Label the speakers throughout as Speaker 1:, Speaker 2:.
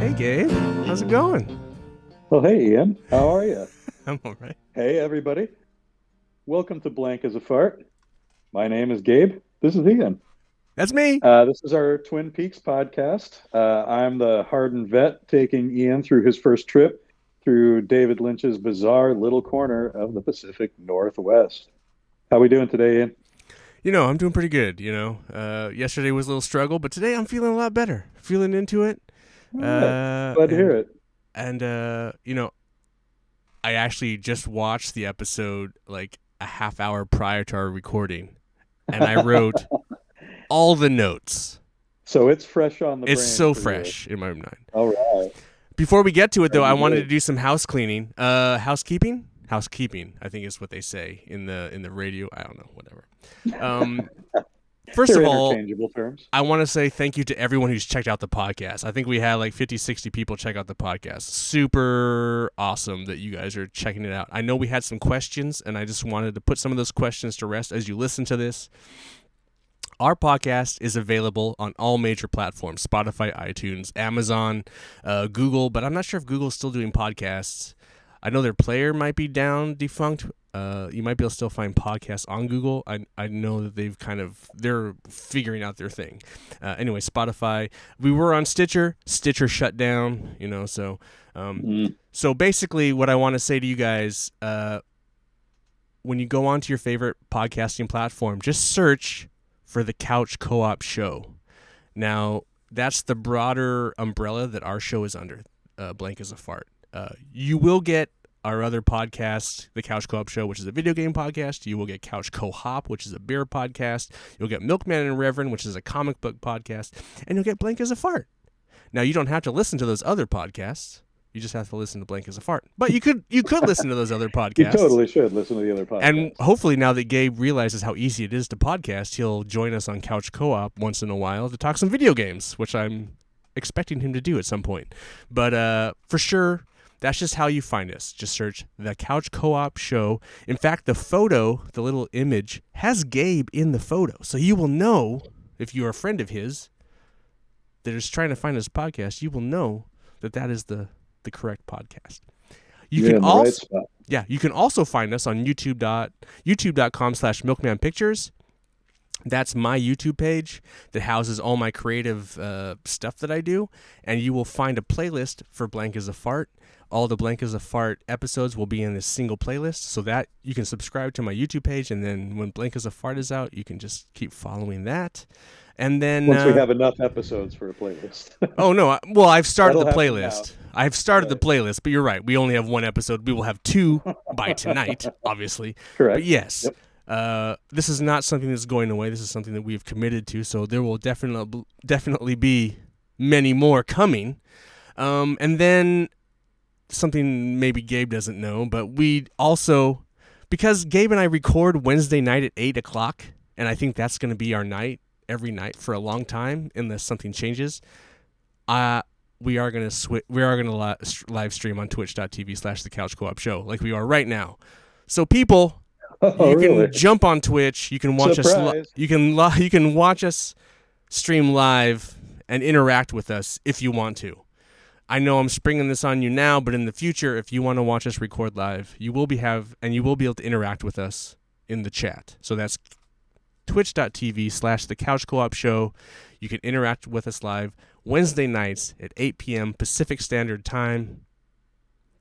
Speaker 1: Hey, Gabe. How's it going?
Speaker 2: Well, hey, Ian. How are you?
Speaker 1: I'm all right.
Speaker 2: Hey, everybody. Welcome to Blank as a Fart. My name is Gabe. This is Ian.
Speaker 1: That's me.
Speaker 2: This is our Twin Peaks podcast. I'm the hardened vet taking Ian through his first trip through David Lynch's bizarre little corner of the Pacific Northwest. How we doing today, Ian?
Speaker 1: I'm doing pretty good. Yesterday was a little struggle, but today I'm feeling a lot better. Feeling into it.
Speaker 2: All right.
Speaker 1: Uh,
Speaker 2: Glad to hear
Speaker 1: and
Speaker 2: it.
Speaker 1: and I actually just watched the episode like a half hour prior to our recording, and I wrote all the notes.
Speaker 2: So it's fresh on the
Speaker 1: It's
Speaker 2: brain
Speaker 1: so
Speaker 2: for you.
Speaker 1: fresh in my mind.
Speaker 2: All right.
Speaker 1: Before we get to it, though, I
Speaker 2: Very
Speaker 1: wanted to
Speaker 2: good.
Speaker 1: do some house cleaning. Housekeeping. I think is what they say in the radio. I don't know, whatever. Um, First
Speaker 2: They're
Speaker 1: of all,
Speaker 2: interchangeable terms.
Speaker 1: I want to say thank you to everyone who's checked out the podcast. I think we had like 50, 60 people check out the podcast. Super awesome that you guys are checking it out. I know we had some questions, and I just wanted to put some of those questions to rest as you listen to this. Our podcast is available on all major platforms: Spotify, iTunes, Amazon, Google, but I'm not sure if Google's still doing podcasts. I know their player might be down, defunct. You might be able to still find podcasts on Google. I know that they're figuring out their thing. Anyway, Spotify. We were on Stitcher. Stitcher shut down.
Speaker 2: Mm.
Speaker 1: So basically, what I want to say to you guys, when you go onto your favorite podcasting platform, just search for the Couch Co-op Show. Now, that's the broader umbrella that our show is under. Blank as a fart. You will get our other podcast, the Couch Co-op Show, which is a video game podcast. You will get Couch Co-op, which is a beer podcast. You'll get Milkman and Reverend, which is a comic book podcast. And you'll get Blank as a Fart. Now, you don't have to listen to those other podcasts. You just have to listen to Blank as a Fart. But you could listen to those other
Speaker 2: You
Speaker 1: podcasts.
Speaker 2: totally should listen to the other
Speaker 1: And
Speaker 2: podcasts.
Speaker 1: hopefully now that Gabe realizes how easy it is to podcast, he'll join us on Couch Co-op once in a while to talk some video games, which I'm expecting him to do at some point. But for sure, that's just how you find us. Just search the Couch Co-op Show. In fact, the photo, the little image, has Gabe in the photo. So you will know, if you're a friend of his that is trying to find his podcast, you will know that is the correct podcast. You
Speaker 2: You're
Speaker 1: can
Speaker 2: in the right
Speaker 1: also
Speaker 2: spot.
Speaker 1: Yeah, you can also find us on youtube.com/milkmanpictures. That's my YouTube page that houses all my creative stuff that I do, and you will find a playlist for Blank as a Fart. All the Blank as a Fart episodes will be in this single playlist, so that you can subscribe to my YouTube page, and then when Blank as a Fart is out, you can just keep following that. And then
Speaker 2: Once we have enough episodes for a playlist.
Speaker 1: oh no, I've started
Speaker 2: That'll
Speaker 1: the
Speaker 2: happen now.
Speaker 1: playlist. I've started the
Speaker 2: Right.
Speaker 1: playlist, but you're right. We only have one episode. We will have two by tonight, obviously. But
Speaker 2: Correct.
Speaker 1: yes,
Speaker 2: Yep.
Speaker 1: this is not something that's going away. This is something that we've committed to. So there will definitely be many more coming. And then something maybe Gabe doesn't know, but we also, because Gabe and I record Wednesday night at 8:00, and I think that's going to be our night every night for a long time, unless something changes. We are going to live stream on twitch.tv/the Couch Co-op Show like we are right now. So people,
Speaker 2: Oh,
Speaker 1: you
Speaker 2: really?
Speaker 1: can jump on Twitch. You can watch
Speaker 2: Surprise.
Speaker 1: us. You can watch us stream live and interact with us if you want to. I know I'm springing this on you now, but in the future, if you want to watch us record live, you will be able to interact with us in the chat. So that's twitch.tv/the Couch Co-op Show. You can interact with us live Wednesday nights at 8 p.m. Pacific Standard Time.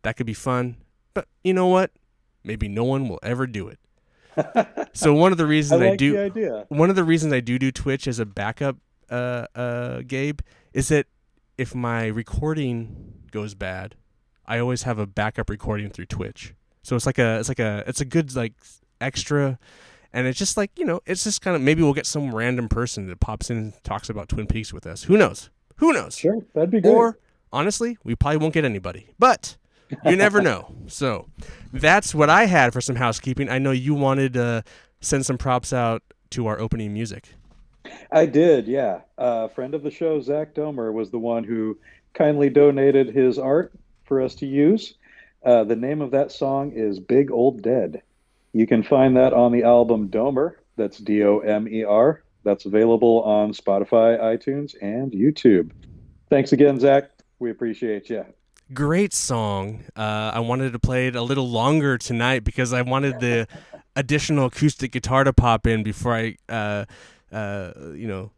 Speaker 1: That could be fun. But you know what? Maybe no one will ever do it. So one of the
Speaker 2: I
Speaker 1: reasons
Speaker 2: like the idea.
Speaker 1: I do Twitch as a backup, Gabe, is that if my recording goes bad, I always have a backup recording through Twitch. So it's a good like extra. And it's just like, it's just kind of, maybe we'll get some random person that pops in and talks about Twin Peaks with us. Who knows?
Speaker 2: Sure, that'd be great.
Speaker 1: Or, honestly, we probably won't get anybody. But you never know. So that's what I had for some housekeeping. I know you wanted to send some props out to our opening music.
Speaker 2: I did, yeah. Friend of the show, Zach Domer, was the one who kindly donated his art for us to use. The name of that song is Big Old Dead. You can find that on the album Domer. That's Domer. That's available on Spotify, iTunes, and YouTube. Thanks again, Zach. We appreciate you.
Speaker 1: Great song. I wanted to play it a little longer tonight because I wanted the additional acoustic guitar to pop in before I,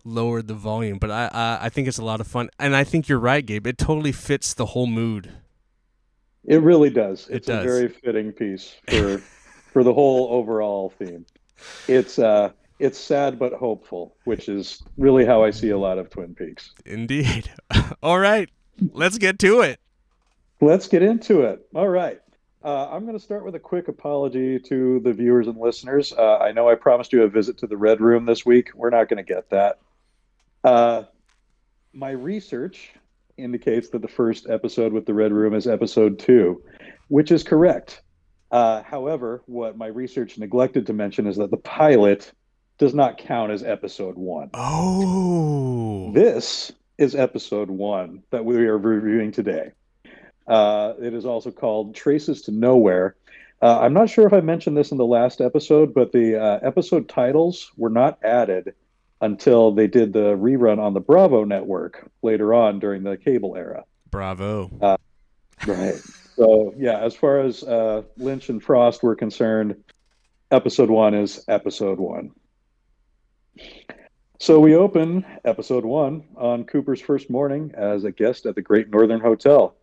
Speaker 1: lowered the volume. But I think it's a lot of fun, and I think you're right, Gabe. It totally fits the whole mood.
Speaker 2: It really does.
Speaker 1: It
Speaker 2: It's a
Speaker 1: does.
Speaker 2: very fitting piece for the whole overall theme. It's sad but hopeful, which is really how I see a lot of Twin Peaks.
Speaker 1: Indeed. All right, let's get to it.
Speaker 2: Let's get into it. All right. I'm going to start with a quick apology to the viewers and listeners. I know I promised you a visit to the Red Room this week. We're not going to get that. Uh, my research indicates that the first episode with the Red Room is episode 2, which is correct. However, what my research neglected to mention is that the pilot does not count as episode 1.
Speaker 1: Oh.
Speaker 2: This is episode 1 that we are reviewing today. It is also called Traces to Nowhere. I'm not sure if I mentioned this in the last episode, but the episode titles were not added until they did the rerun on the Bravo network later on during the cable era.
Speaker 1: Bravo.
Speaker 2: Right. So, yeah, as far as Lynch and Frost were concerned, episode 1 is episode 1. So we open episode 1 on Cooper's first morning as a guest at the Great Northern Hotel.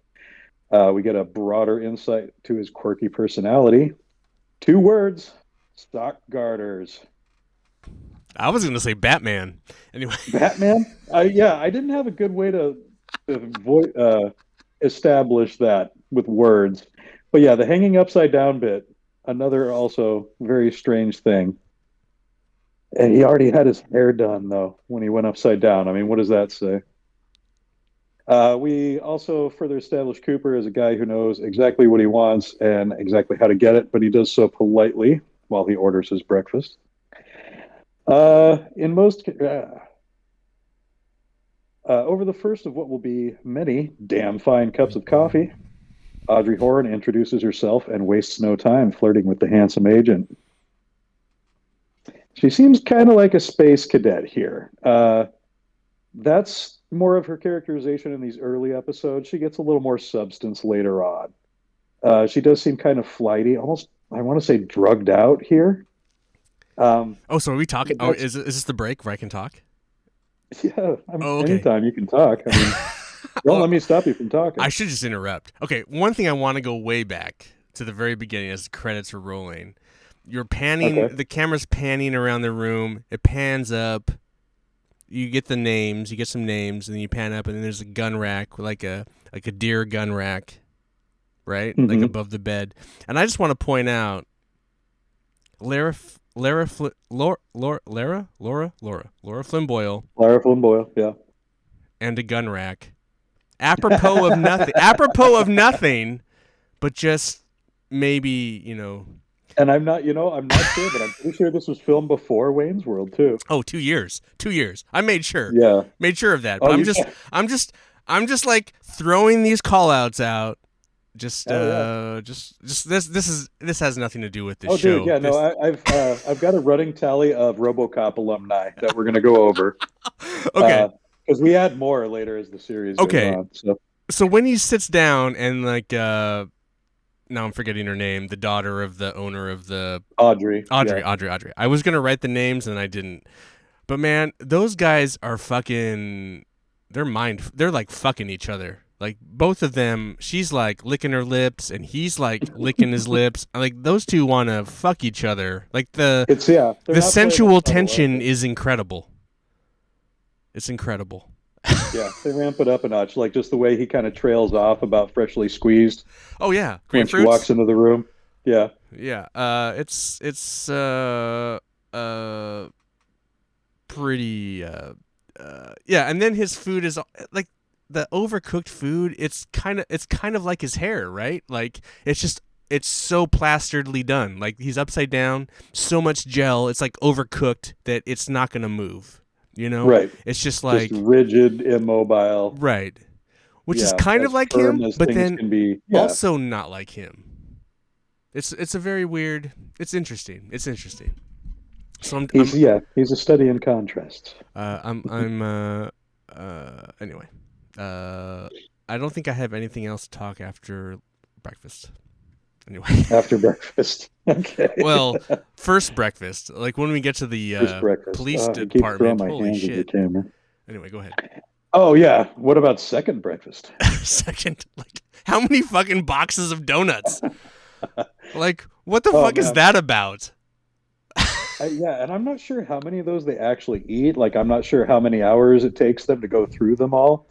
Speaker 2: We get a broader insight to his quirky personality. 2 words, sock garters.
Speaker 1: I was going to say Batman. Anyway.
Speaker 2: Batman? I didn't have a good way to establish that with words. But yeah, the hanging upside down bit, another also very strange thing. And he already had his hair done, though, when he went upside down. I mean, what does that say? We also further establish Cooper as a guy who knows exactly what he wants and exactly how to get it, but he does so politely while he orders his breakfast. Over the first of what will be many damn fine cups of coffee, Audrey Horne introduces herself and wastes no time flirting with the handsome agent. She seems kind of like a space cadet here. That's more of her characterization in these early episodes. She gets a little more substance later on. She does seem kind of flighty, almost, I want to say, drugged out here.
Speaker 1: So are we talking? Oh, is this the break where I can talk?
Speaker 2: Yeah,
Speaker 1: okay.
Speaker 2: Anytime you can talk. I mean, don't let me stop you from talking.
Speaker 1: I should just interrupt. Okay, one thing I want to go way back to the very beginning as the credits are rolling. You're panning, okay. The camera's panning around the room. It pans up. You get some names, and then you pan up, and then there's a gun rack, like a deer gun rack, right? Mm-hmm. Like above the bed. And I just want to point out, Laura Flynn Boyle.
Speaker 2: Lara Flynn Boyle, yeah.
Speaker 1: And a gun rack. Apropos of nothing. Apropos of nothing, but just maybe,
Speaker 2: And I'm not sure, but I'm pretty sure this was filmed before Wayne's World too.
Speaker 1: Oh, 2 years. 2 years. I made sure.
Speaker 2: Yeah.
Speaker 1: Made sure of that. But I'm just like throwing these call outs out. Just this has nothing to do with this show.
Speaker 2: Dude, yeah, no, I've got a running tally of RoboCop alumni that we're gonna go over.
Speaker 1: Okay.
Speaker 2: Because we add more later as the series goes on.
Speaker 1: So when he sits down and now I'm forgetting her name, the daughter of the owner of the
Speaker 2: Audrey.
Speaker 1: Audrey. I was gonna write the names and I didn't. But man, those guys are fucking. They're like fucking each other. Like both of them, she's like licking her lips and he's like licking his lips. Like those two want to fuck each other. Like the sensual tension is incredible. It's incredible.
Speaker 2: Yeah, they ramp it up a notch, like just the way he kind of trails off about freshly squeezed.
Speaker 1: Oh yeah,
Speaker 2: when she walks into the room. Yeah,
Speaker 1: yeah. It's pretty. Yeah, and then his food is like the overcooked food. It's kind of like his hair, right? Like it's so plasteredly done. Like he's upside down, so much gel. It's like overcooked that it's not gonna move.
Speaker 2: Right.
Speaker 1: It's just like
Speaker 2: rigid, immobile.
Speaker 1: Right. Which is kind of like him, but then also not like him. It's a very weird. It's interesting. So
Speaker 2: he's a study in contrast.
Speaker 1: Anyway. I don't think I have anything else to talk after breakfast. Anyway.
Speaker 2: After breakfast. Okay.
Speaker 1: Well, first breakfast. Like when we get to the
Speaker 2: First breakfast.
Speaker 1: police
Speaker 2: I keep throwing
Speaker 1: department.
Speaker 2: my
Speaker 1: Holy
Speaker 2: hands at the
Speaker 1: shit.
Speaker 2: camera.
Speaker 1: Anyway, go ahead.
Speaker 2: Oh yeah. What about second breakfast?
Speaker 1: Second, like how many fucking boxes of donuts? Like what the fuck is
Speaker 2: Man.
Speaker 1: that about?
Speaker 2: Yeah, and I'm not sure how many of those they actually eat. Like, I'm not sure how many hours it takes them to go through them all.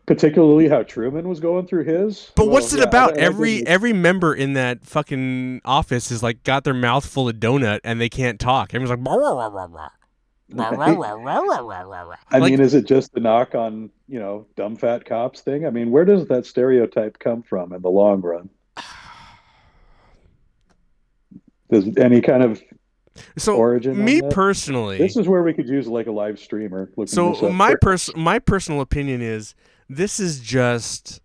Speaker 2: Particularly how Truman was going through his.
Speaker 1: But
Speaker 2: Well,
Speaker 1: what's it
Speaker 2: yeah,
Speaker 1: about?
Speaker 2: and I didn't.
Speaker 1: Every member in that fucking office is like got their mouth full of donut and they can't talk. Everyone's like, "Blah, blah, blah, blah, blah."
Speaker 2: I
Speaker 1: Like
Speaker 2: mean, is it just the knock on, dumb fat cops thing? I mean, where does that stereotype come from in the long run? Does any kind of
Speaker 1: so
Speaker 2: origin on
Speaker 1: me
Speaker 2: that? This
Speaker 1: personally.
Speaker 2: is where we could use like a live streamer looking this
Speaker 1: So
Speaker 2: up for us.
Speaker 1: my personal opinion is this is just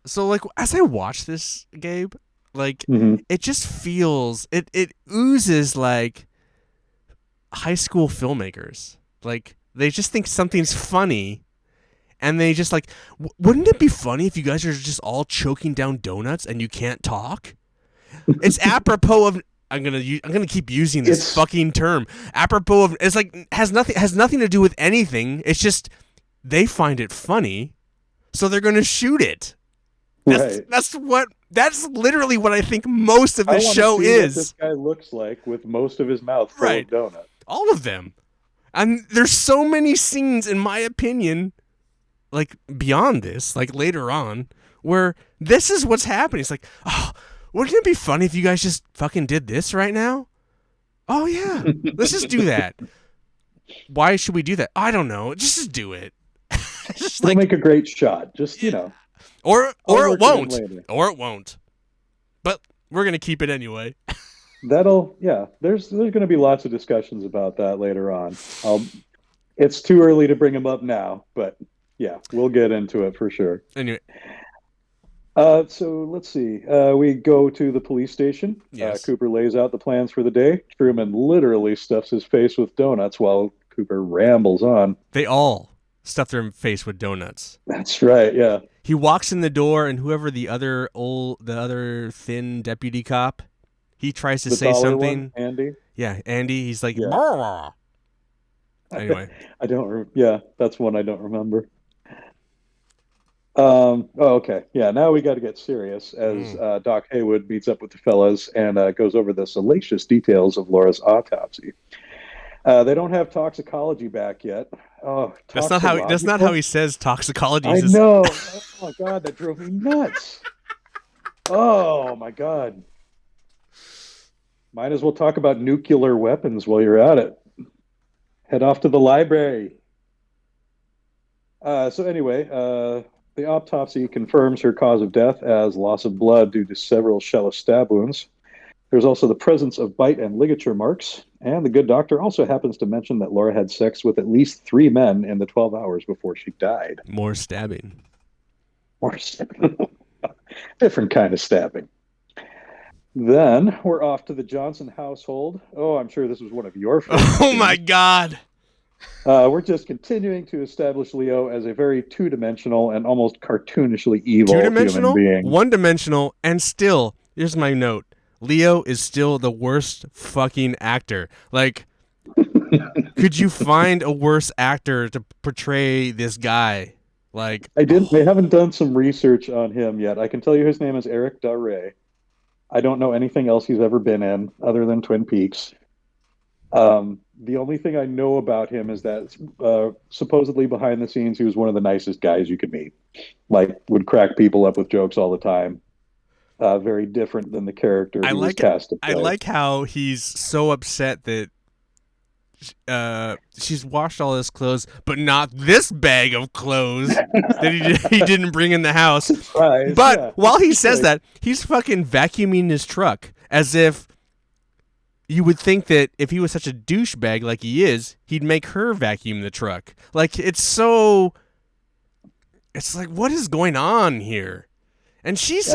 Speaker 1: so like as I watch this, Gabe, like
Speaker 2: Mhm.
Speaker 1: it just feels it oozes like high school filmmakers. Like they just think something's funny and they just like wouldn't it be funny if you guys are just all choking down donuts and you can't talk? It's apropos of I'm gonna keep using this
Speaker 2: It's
Speaker 1: fucking term. Apropos of it's like has nothing to do with anything. It's just they find it funny, so they're gonna shoot it.
Speaker 2: right.
Speaker 1: That's literally what I think most of
Speaker 2: I
Speaker 1: this
Speaker 2: want to
Speaker 1: show
Speaker 2: see what this
Speaker 1: is.
Speaker 2: guy looks like with most of his mouth full
Speaker 1: Right.
Speaker 2: of donuts.
Speaker 1: All of them. And there's so many scenes, in my opinion, like beyond this, like later on, where this is what's happening. It's like, oh, wouldn't it be funny if you guys just fucking did this right now? Oh yeah, let's just do that. Why should we do that? I don't know. Just do it. Just
Speaker 2: It'll
Speaker 1: like,
Speaker 2: make a great shot. Just,
Speaker 1: or
Speaker 2: I'll
Speaker 1: it
Speaker 2: work it in
Speaker 1: won't,
Speaker 2: later.
Speaker 1: or it won't. But we're gonna keep it anyway.
Speaker 2: There's going to be lots of discussions about that later on. It's too early to bring them up now, but yeah, we'll get into it for sure.
Speaker 1: Anyway,
Speaker 2: So let's see. We go to the police station.
Speaker 1: yes,
Speaker 2: Cooper lays out the plans for the day. Truman literally stuffs his face with donuts while Cooper rambles on.
Speaker 1: they all stuff their face with donuts.
Speaker 2: That's right. Yeah.
Speaker 1: He walks in the door, and whoever the other thin deputy cop, he tries to
Speaker 2: The
Speaker 1: say
Speaker 2: taller
Speaker 1: something.
Speaker 2: one, Andy.
Speaker 1: Yeah, Andy. He's like,
Speaker 2: Yeah.
Speaker 1: "Blah." Anyway,
Speaker 2: I don't. Yeah, that's one I don't remember. Okay. Yeah. Now we got to get serious as Doc Haywood meets up with the fellas and goes over the salacious details of Laura's autopsy. They don't have toxicology back yet. Oh,
Speaker 1: that's not how he says toxicology.
Speaker 2: I know. Oh my God, that drove me nuts. Oh my God. Might as well talk about nuclear weapons while you're at it. Head off to the library. So anyway, the autopsy confirms her cause of death as loss of blood due to several shallow stab wounds. There's also the presence of bite and ligature marks, and the good doctor also happens to mention that Laura had sex with at least 3 men in the 12 hours before she died.
Speaker 1: More stabbing.
Speaker 2: More stabbing. Different kind of stabbing. Then we're off to the Johnson household. Oh, I'm sure this was one of your favorites.
Speaker 1: Oh my God.
Speaker 2: We're just continuing to establish Leo as a very two-dimensional and almost cartoonishly evil
Speaker 1: Two-dimensional,
Speaker 2: human being.
Speaker 1: one-dimensional, and still, here's my note. Leo is still the worst fucking actor. Like, could you find a worse actor to portray this guy? Like,
Speaker 2: I haven't done some research on him yet. I can tell you his name is Eric Daré. I don't know anything else he's ever been in other than Twin Peaks. The only thing I know about him is that supposedly behind the scenes, he was one of the nicest guys you could meet. Like, would crack people up with jokes all the time. Very different than the character he was cast to play.
Speaker 1: I like how he's so upset that she's washed all his clothes, but not this bag of clothes that he didn't bring in the house.
Speaker 2: Surprise,
Speaker 1: but
Speaker 2: yeah.
Speaker 1: while he says that, he's fucking vacuuming his truck as if you would think that if he was such a douchebag like he is, he'd make her vacuum the truck. Like, it's like, what is going on here? And she's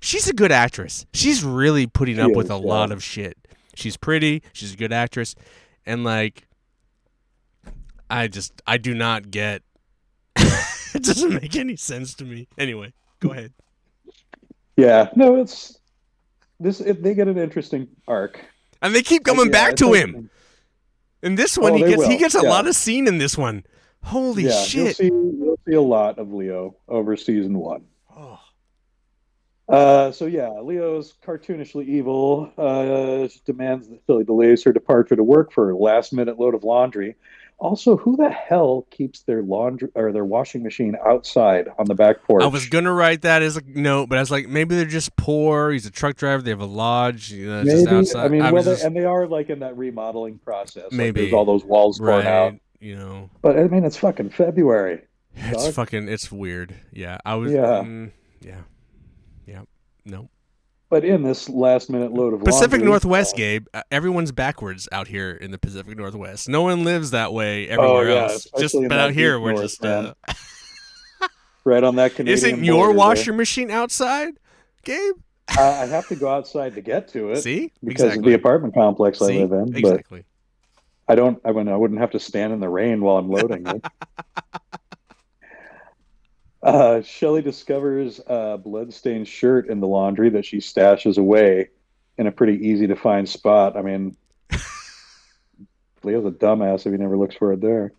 Speaker 1: she's a good actress. She's really putting up with a lot of shit. She's pretty. She's a good actress. And like, I do not get It doesn't make any sense to me. Anyway, go ahead.
Speaker 2: Yeah, no, it's this. They get an interesting arc.
Speaker 1: And they keep coming
Speaker 2: Yeah,
Speaker 1: back
Speaker 2: it's
Speaker 1: to him.
Speaker 2: interesting.
Speaker 1: In this one,
Speaker 2: Oh,
Speaker 1: he
Speaker 2: they
Speaker 1: gets
Speaker 2: will.
Speaker 1: a
Speaker 2: Yeah,
Speaker 1: lot of scene in this one. Holy
Speaker 2: yeah.
Speaker 1: shit!
Speaker 2: You'll see a lot of Leo over season one.
Speaker 1: Oh,
Speaker 2: So yeah, Leo's cartoonishly evil. Demands that Philly delays her departure to work for a last-minute load of laundry. Also, who the hell keeps their laundry or their washing machine outside on the back
Speaker 1: I was
Speaker 2: porch?
Speaker 1: gonna write that as a note, but I was like, maybe they're just poor. He's a truck driver. They have a lodge. It's just
Speaker 2: Maybe. I
Speaker 1: outside.
Speaker 2: mean,
Speaker 1: I was
Speaker 2: they
Speaker 1: just
Speaker 2: and they are like in that remodeling process. Like there's
Speaker 1: maybe
Speaker 2: all those walls torn out.
Speaker 1: right.
Speaker 2: But I mean, it's fucking February, dog.
Speaker 1: It's weird. Yeah, I was.
Speaker 2: Yeah.
Speaker 1: Yeah, yeah. No.
Speaker 2: But in this last-minute load of
Speaker 1: Pacific
Speaker 2: laundry,
Speaker 1: Northwest, Gabe. Everyone's backwards out here in the Pacific Northwest. No one lives that way
Speaker 2: oh
Speaker 1: everywhere
Speaker 2: yeah,
Speaker 1: else. Just
Speaker 2: especially in
Speaker 1: but out
Speaker 2: that deep
Speaker 1: here, we're
Speaker 2: north,
Speaker 1: just.
Speaker 2: man, right on that
Speaker 1: Isn't
Speaker 2: Canadian
Speaker 1: your
Speaker 2: border there.
Speaker 1: washer machine outside, Gabe?
Speaker 2: I have to go outside to get to it
Speaker 1: See,
Speaker 2: because of the
Speaker 1: exactly.
Speaker 2: apartment complex I
Speaker 1: See,
Speaker 2: live in. But
Speaker 1: exactly.
Speaker 2: I don't. I mean, I wouldn't have to stand in the rain while I'm loading it. Shelley discovers a bloodstained shirt in the laundry that she stashes away in a pretty easy to find spot. I mean, Leo's a dumbass if he never looks for it there.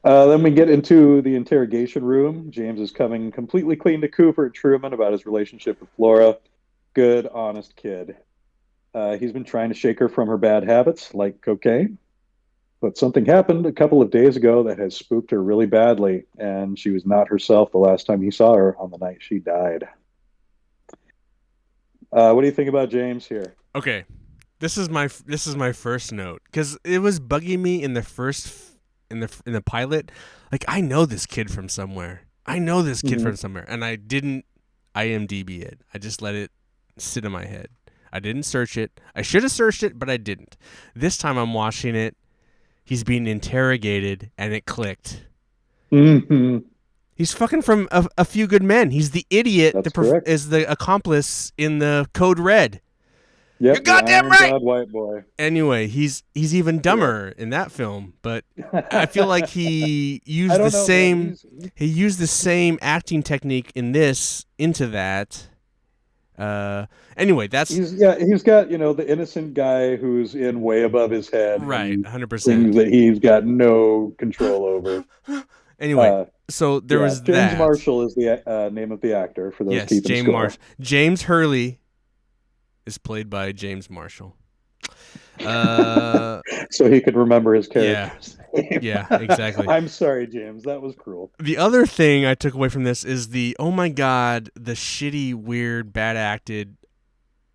Speaker 2: Then we get into the interrogation room. James is coming completely clean to Cooper and Truman about his relationship with Flora. Good, honest kid. He's been trying to shake her from her bad habits, like cocaine. But something happened a couple of days ago that has spooked her really badly, and she was not herself the last time he saw her on the night she died. What do you think about James here?
Speaker 1: Okay, this is my first note because it was bugging me in the first in the pilot. Like I know this kid from somewhere.
Speaker 2: Mhm.
Speaker 1: And I didn't IMDb it. I just let it sit in my head. I didn't search it. I should have searched it, but I didn't. This time I'm watching it. He's being interrogated, and it clicked.
Speaker 2: Mhm.
Speaker 1: He's fucking from a Few Good Men. He's the idiot
Speaker 2: That's
Speaker 1: that
Speaker 2: correct.
Speaker 1: is the accomplice in the Code Red. You're
Speaker 2: Yep, the
Speaker 1: goddamn right.
Speaker 2: ironclad white boy.
Speaker 1: Anyway, he's even
Speaker 2: Yeah.
Speaker 1: dumber in that film, but I feel like
Speaker 2: I don't know, man.
Speaker 1: he used the same acting technique in this into that. Anyway, that's
Speaker 2: He's got, the innocent guy who's in way above his head
Speaker 1: right,
Speaker 2: and
Speaker 1: 100%.
Speaker 2: things that he's got no control over.
Speaker 1: Anyway,
Speaker 2: Uh,
Speaker 1: so there
Speaker 2: yeah,
Speaker 1: was
Speaker 2: James
Speaker 1: that.
Speaker 2: Marshall is the name of the actor for those
Speaker 1: Yes,
Speaker 2: keeping score.
Speaker 1: James Hurley is played by James Marshall. Uh,
Speaker 2: So he could remember his
Speaker 1: yeah,
Speaker 2: character's name.
Speaker 1: yeah, exactly.
Speaker 2: I'm sorry, James. That was cruel.
Speaker 1: The other thing I took away from this is the oh my god, the shitty, weird, bad acted,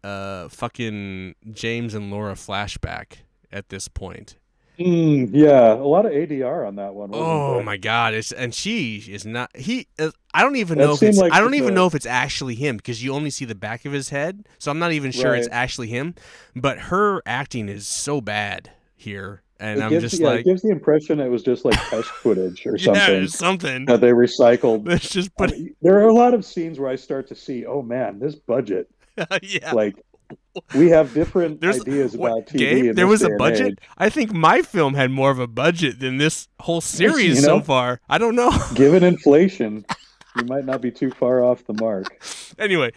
Speaker 1: fucking James and Laura flashback at this point.
Speaker 2: Yeah, a lot of ADR on that one, wasn't
Speaker 1: Oh
Speaker 2: there?
Speaker 1: my god! She is not. I don't even
Speaker 2: That
Speaker 1: know if
Speaker 2: seemed
Speaker 1: it's.
Speaker 2: like
Speaker 1: I don't
Speaker 2: just
Speaker 1: even
Speaker 2: a
Speaker 1: know if it's actually him because you only see the back of his head. So I'm not even sure it's
Speaker 2: right.
Speaker 1: actually him. But her acting is so bad here, and
Speaker 2: It
Speaker 1: I'm
Speaker 2: gives
Speaker 1: just
Speaker 2: yeah, it
Speaker 1: like,
Speaker 2: gives the impression it was just like test footage or
Speaker 1: yeah,
Speaker 2: something
Speaker 1: it's something.
Speaker 2: that they recycled.
Speaker 1: Let's just
Speaker 2: I
Speaker 1: put.
Speaker 2: mean, there are a lot of scenes where I start to see, oh man, this budget.
Speaker 1: Yeah.
Speaker 2: Like we have different
Speaker 1: There's
Speaker 2: ideas
Speaker 1: what
Speaker 2: about TV
Speaker 1: Gabe?
Speaker 2: in
Speaker 1: There
Speaker 2: this
Speaker 1: was a
Speaker 2: day and
Speaker 1: budget.
Speaker 2: age.
Speaker 1: I think my film had more of a budget than this whole series
Speaker 2: You
Speaker 1: so
Speaker 2: know,
Speaker 1: far. I don't know.
Speaker 2: given inflation, you might not be too far off the mark.
Speaker 1: Anyway,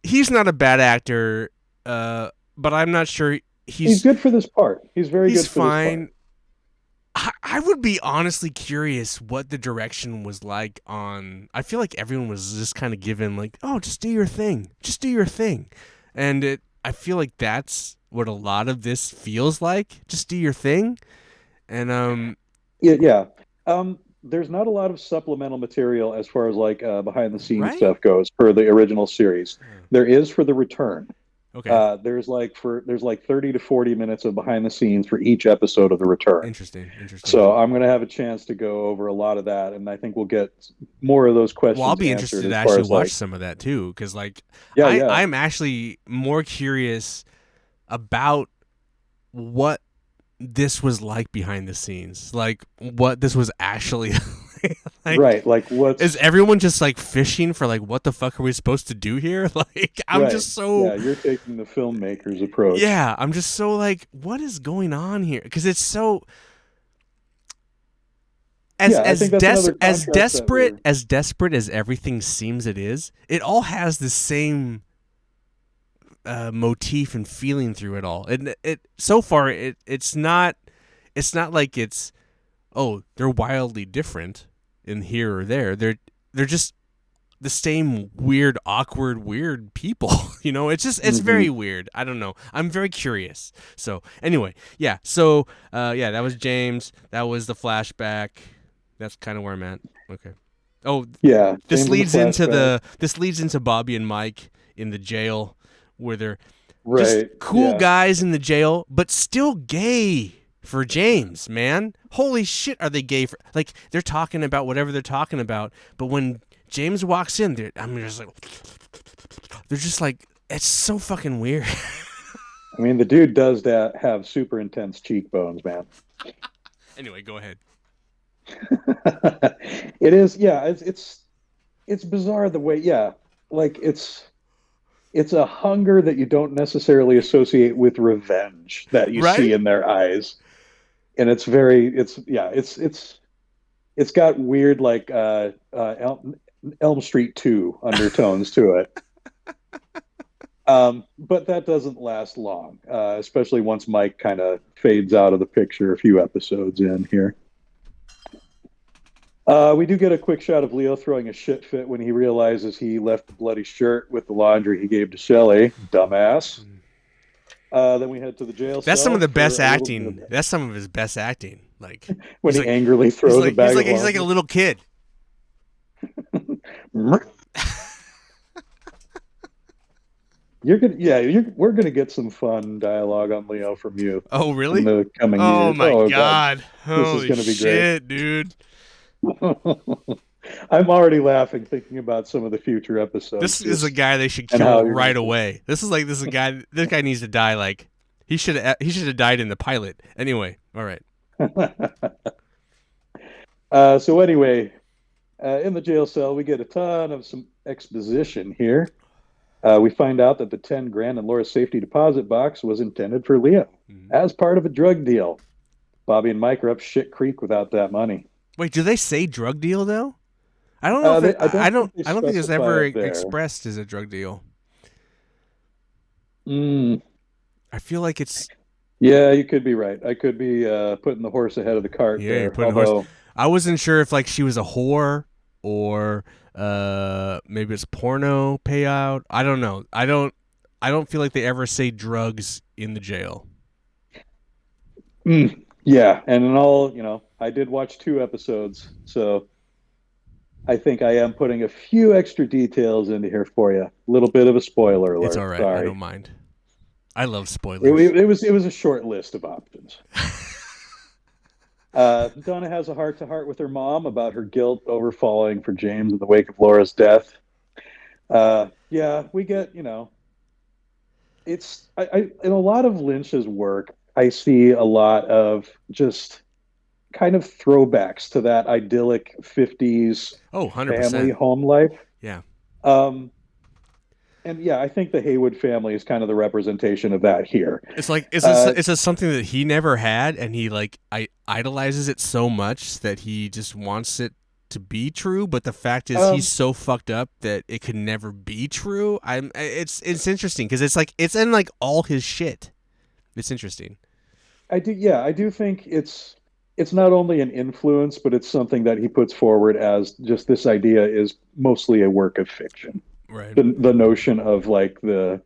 Speaker 1: he's not a bad actor, but I'm not sure
Speaker 2: He's good for this part. He's very
Speaker 1: he's
Speaker 2: good for this part.
Speaker 1: fine. I would be honestly curious what the direction was like on. I feel like everyone was just kind of given like, oh, just do your thing, and I feel like that's what a lot of this feels like. Just do your thing, and
Speaker 2: Yeah, yeah. There's not a lot of supplemental material as far as like behind the scenes
Speaker 1: right?
Speaker 2: stuff goes for the original series. There is for the return.
Speaker 1: Okay,
Speaker 2: There's like 30 to 40 minutes of behind the scenes for each episode of the return.
Speaker 1: interesting.
Speaker 2: So I'm going to have a chance to go over a lot of that, and I think we'll get more of those
Speaker 1: Well, I'll
Speaker 2: questions
Speaker 1: be
Speaker 2: answered
Speaker 1: interested to
Speaker 2: as far
Speaker 1: actually
Speaker 2: as
Speaker 1: watch
Speaker 2: like,
Speaker 1: some of that too, because like
Speaker 2: yeah, yeah,
Speaker 1: I'm actually more curious about what this was like behind the scenes, like what this was actually like.
Speaker 2: right. Like
Speaker 1: Is
Speaker 2: what's
Speaker 1: everyone just like fishing for like what the fuck are we supposed to do here? Like I'm
Speaker 2: right.
Speaker 1: just so
Speaker 2: Yeah, you're taking the filmmaker's approach.
Speaker 1: yeah, I'm just so like what is going on here? Because it's so as
Speaker 2: Yeah, I think that's another contrast that we're.
Speaker 1: as desperate as everything seems it all has the same motif and feeling through it all. And it so far it's not like it's, oh, they're wildly different in here or there. They're just the same weird, awkward, weird people. It's very weird. I don't know. I'm very curious. So anyway, yeah. So that was James. That was the flashback. That's kind of where I'm at. Okay. Oh,
Speaker 2: Yeah,
Speaker 1: this
Speaker 2: James in the flashback.
Speaker 1: leads into Bobby and Mike in the jail, where they're just
Speaker 2: Right.
Speaker 1: cool
Speaker 2: Yeah.
Speaker 1: guys in the jail, but still gay for James, man. Holy shit, are they gay for, like, they're talking about whatever they're talking about, but when James walks in, I'm just like, they're just like, it's so fucking weird.
Speaker 2: I mean, the dude does that have super intense cheekbones, man.
Speaker 1: Anyway, go ahead.
Speaker 2: It is, yeah. It's bizarre the way, yeah. Like it's a hunger that you don't necessarily associate with revenge that you
Speaker 1: Right?
Speaker 2: see in their eyes, and it's very, it's yeah, it's got weird like Elm Street 2 undertones to it. But that doesn't last long, especially once Mike kind of fades out of the picture a few episodes in here. We do get a quick shot of Leo throwing a shit fit when he realizes he left the bloody shirt with the laundry he gave to Shelley. Dumbass. Then we head to the jail
Speaker 1: That's some
Speaker 2: cell
Speaker 1: of the
Speaker 2: for
Speaker 1: best
Speaker 2: a little bit
Speaker 1: acting.
Speaker 2: of
Speaker 1: That's some of his best acting. Like,
Speaker 2: when
Speaker 1: he's
Speaker 2: he
Speaker 1: like
Speaker 2: angrily throws a bag of
Speaker 1: he's like a
Speaker 2: laundry.
Speaker 1: little kid.
Speaker 2: We're gonna get some fun dialogue on Leo from you
Speaker 1: Oh,
Speaker 2: in
Speaker 1: really?
Speaker 2: the coming
Speaker 1: Oh
Speaker 2: years.
Speaker 1: my
Speaker 2: Oh God,
Speaker 1: god.
Speaker 2: this is
Speaker 1: Holy
Speaker 2: gonna be great.
Speaker 1: shit, dude.
Speaker 2: I'm already laughing thinking about some of the future episodes,
Speaker 1: This is a
Speaker 2: just
Speaker 1: guy they should
Speaker 2: and how
Speaker 1: kill
Speaker 2: you're gonna
Speaker 1: right
Speaker 2: see.
Speaker 1: away. This guy needs to die. Like, he should have died in the pilot. Anyway, all right.
Speaker 2: So anyway, in the jail cell, we get a ton of some exposition here. We find out that the 10 grand in Laura's safety deposit box was intended for Leo
Speaker 1: Mhm.
Speaker 2: as part of a drug deal. Bobby and Mike are up shit creek without that money.
Speaker 1: Wait, do they say drug deal though? I don't know if
Speaker 2: I don't think they
Speaker 1: I don't think it's
Speaker 2: specify
Speaker 1: ever
Speaker 2: it there.
Speaker 1: expressed as a drug deal.
Speaker 2: Mm,
Speaker 1: I feel like it's,
Speaker 2: yeah, you could be right. I could be putting the horse ahead of the cart
Speaker 1: yeah, you're
Speaker 2: there.
Speaker 1: putting a horse.
Speaker 2: Although,
Speaker 1: I wasn't sure if like she was a whore or maybe it's porno payout. I don't know. I don't feel like they ever say drugs in the jail.
Speaker 2: yeah, and in all, I did watch 2 episodes, so I think I am putting a few extra details into here for you. A little bit of a spoiler
Speaker 1: It's
Speaker 2: alert.
Speaker 1: all right. I don't
Speaker 2: Sorry.
Speaker 1: mind. I love
Speaker 2: It,
Speaker 1: spoilers.
Speaker 2: it, it was it was a short list of options. Donna has a heart-to-heart with her mom about her guilt over falling for James in the wake of Laura's death. Yeah, we get, it's in a lot of Lynch's work, I see a lot of just kind of throwbacks to that idyllic 50s
Speaker 1: Oh,
Speaker 2: family
Speaker 1: 100%.
Speaker 2: home life.
Speaker 1: Yeah.
Speaker 2: Um, and yeah, I think the Haywood family is kind of the representation of that here.
Speaker 1: It's like
Speaker 2: Uh,
Speaker 1: it's something that he never had, and he like idolizes it so much that he just wants it to be true. But the fact is, he's
Speaker 2: um,
Speaker 1: so fucked up that it could never be true. It's interesting because it's like it's in like all his shit. It's interesting.
Speaker 2: I do think it's not only an influence, but it's something that he puts forward as just this idea is mostly a work of fiction.
Speaker 1: Right.
Speaker 2: The notion of like the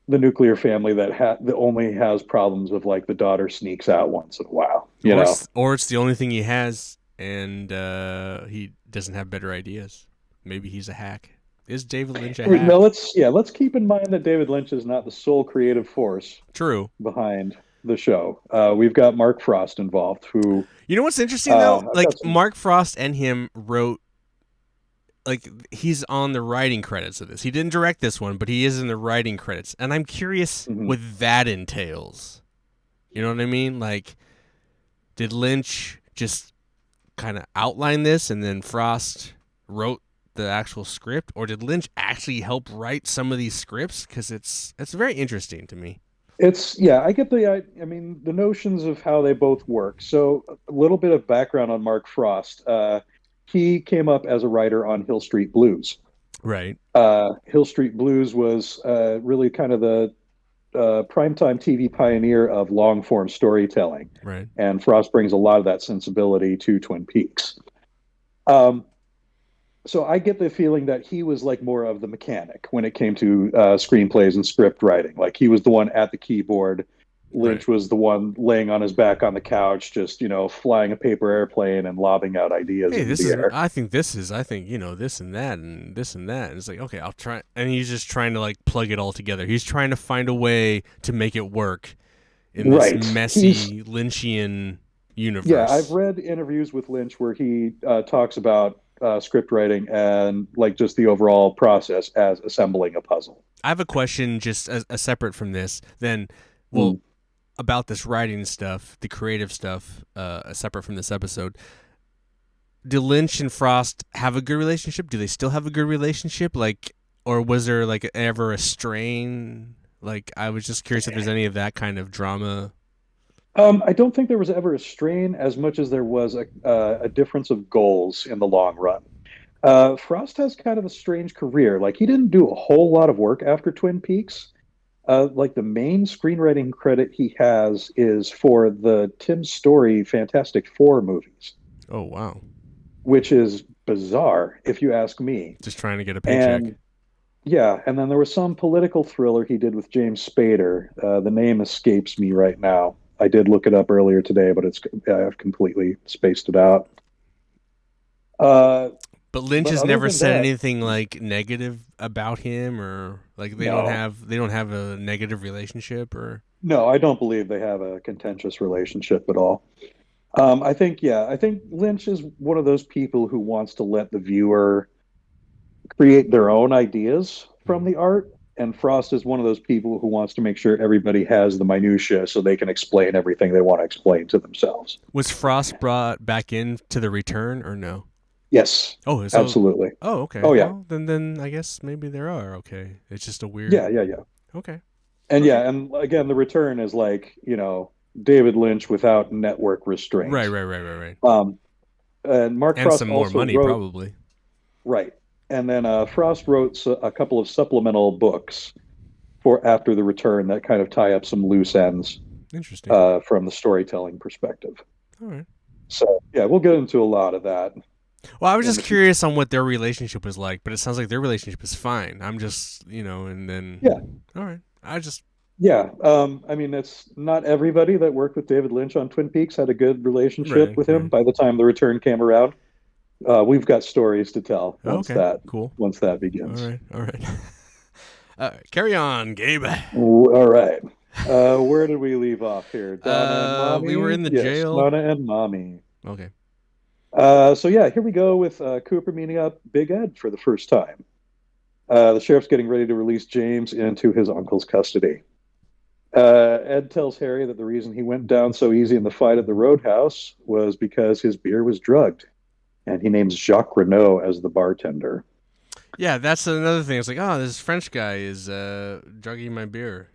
Speaker 2: nuclear family that only has problems of like the daughter sneaks out once in a while, you know.
Speaker 1: Or it's the only thing he has, and he doesn't have better ideas. Maybe he's a hack. Is David Lynch a
Speaker 2: No,
Speaker 1: hack?
Speaker 2: let's keep in mind that David Lynch is not the sole creative force
Speaker 1: True.
Speaker 2: behind the show. We've got Mark Frost involved, who
Speaker 1: You know what's interesting though?
Speaker 2: I've
Speaker 1: Like
Speaker 2: got some.
Speaker 1: Mark Frost and him wrote, like, he's on the writing credits of this. He didn't direct this one, but he is in the writing credits. And I'm curious
Speaker 2: Mhm.
Speaker 1: what that entails. You know what I mean? Like, did Lynch just kind of outline this and then Frost wrote the actual script, or did Lynch actually help write some of these scripts? Because it's very interesting to me.
Speaker 2: I get I mean, the notions of how they both work. So a little bit of background on Mark Frost. He came up as a writer on Hill Street Blues.
Speaker 1: Right.
Speaker 2: Hill Street Blues was really kind of the primetime TV pioneer of long form storytelling.
Speaker 1: Right.
Speaker 2: And Frost brings a lot of that sensibility to Twin Peaks. Um, so I get the feeling that he was like more of the mechanic when it came to screenplays and script writing. Like he was the one at the keyboard.
Speaker 1: Right.
Speaker 2: Lynch was the one laying on his back on the couch, just flying a paper airplane and lobbing out ideas
Speaker 1: Hey,
Speaker 2: into
Speaker 1: this
Speaker 2: the
Speaker 1: is.
Speaker 2: air.
Speaker 1: I think this and that and this and that. And it's like, okay, I'll try. And he's just trying to like plug it all together. He's trying to find a way to make it work in this
Speaker 2: Right. He's
Speaker 1: messy Lynchian
Speaker 2: Yeah. I've
Speaker 1: universe.
Speaker 2: read interviews with Lynch where he talks about script writing and like just the overall process as assembling a puzzle.
Speaker 1: I have a question just as separate from this. Then, well,
Speaker 2: Mm.
Speaker 1: about this writing stuff, the creative stuff, separate from this episode. Do Lynch and Frost have a good relationship? Do they still have a good relationship? Like, or was there like ever a strain? Like, I was just curious if there's any of that kind of drama.
Speaker 2: I don't think there was ever a strain as much as there was a difference of goals in the long run. Frost has kind of a strange career. Like he didn't do a whole lot of work after Twin Peaks. Like the main screenwriting credit he has is for the Tim Story Fantastic Four movies,
Speaker 1: Oh wow,
Speaker 2: which is bizarre if you ask me.
Speaker 1: just trying to get a paycheck.
Speaker 2: And yeah, and then there was some political thriller he did with James Spader. The name escapes me right now. I did look it up earlier today, but I've completely spaced it out. Uh,
Speaker 1: But Lynch
Speaker 2: but
Speaker 1: has
Speaker 2: other
Speaker 1: never
Speaker 2: than
Speaker 1: said
Speaker 2: that,
Speaker 1: anything like negative about him, or like
Speaker 2: no,
Speaker 1: they don't have a negative relationship, or
Speaker 2: no, I don't believe they have a contentious relationship at all. I think Lynch is one of those people who wants to let the viewer create their own ideas from
Speaker 1: Mhm.
Speaker 2: the art. And Frost is one of those people who wants to make sure everybody has the minutia so they can explain everything they want to explain to themselves.
Speaker 1: Was Frost brought back in to the return or no?
Speaker 2: Yes,
Speaker 1: Oh, so
Speaker 2: absolutely.
Speaker 1: oh okay.
Speaker 2: Oh yeah,
Speaker 1: Well, then I guess maybe there are okay. It's just a weird
Speaker 2: yeah.
Speaker 1: okay.
Speaker 2: And
Speaker 1: Okay.
Speaker 2: yeah, and again, the return is like, David Lynch without network
Speaker 1: Right,
Speaker 2: restraint.
Speaker 1: right.
Speaker 2: Um, and Mark
Speaker 1: And
Speaker 2: Frost
Speaker 1: some more
Speaker 2: also
Speaker 1: money
Speaker 2: wrote,
Speaker 1: probably.
Speaker 2: right. And then Frost wrote a couple of supplemental books for after the return that kind of tie up some loose ends
Speaker 1: Interesting.
Speaker 2: from the storytelling perspective.
Speaker 1: All right.
Speaker 2: So yeah, we'll get into a lot of that
Speaker 1: Well, I was
Speaker 2: in
Speaker 1: just
Speaker 2: the future.
Speaker 1: curious on what their relationship was like, but it sounds like their relationship is fine. I'm just, and
Speaker 2: Yeah,
Speaker 1: then all right. I just
Speaker 2: yeah. I mean, it's not everybody that worked with David Lynch on Twin Peaks had a good relationship
Speaker 1: right,
Speaker 2: with him
Speaker 1: right.
Speaker 2: by the time the return came around. We've got stories to tell
Speaker 1: Okay, cool.
Speaker 2: once that
Speaker 1: All
Speaker 2: begins.
Speaker 1: right, all right. Carry on, Gabe.
Speaker 2: All right. Where did we leave off here? Donna and
Speaker 1: We were
Speaker 2: Mommy?
Speaker 1: in the
Speaker 2: Yes,
Speaker 1: jail.
Speaker 2: Donna and Mommy.
Speaker 1: Okay.
Speaker 2: So yeah, here we go with Cooper meeting up Big Ed for the first time. The sheriff's getting ready to release James into his uncle's custody. Ed tells Harry that the reason he went down so easy in the fight at the Roadhouse was because his beer was drugged, and he names Jacques Renault as the bartender.
Speaker 1: Yeah, that's another thing. It's like, oh, this French guy is drugging my beer.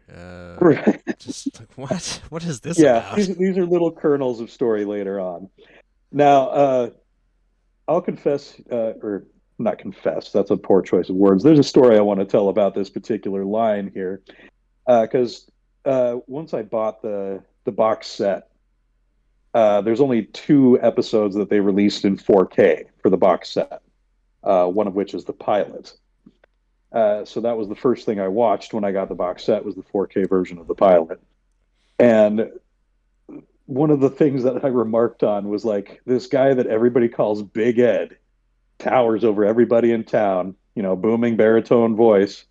Speaker 1: Just like, what? What is this
Speaker 2: Yeah,
Speaker 1: about?
Speaker 2: these are little kernels of story later on. Now, I'll confess, or not confess, that's a poor choice of words. There's a story I want to tell about this particular line here. Because once I bought the box set, there's only two episodes that they released in 4K for the box set, one of which is the pilot. So that was the first thing I watched when I got the box set was the 4K version of the pilot. And one of the things that I remarked on was like this guy that everybody calls Big Ed towers over everybody in town, booming baritone voice,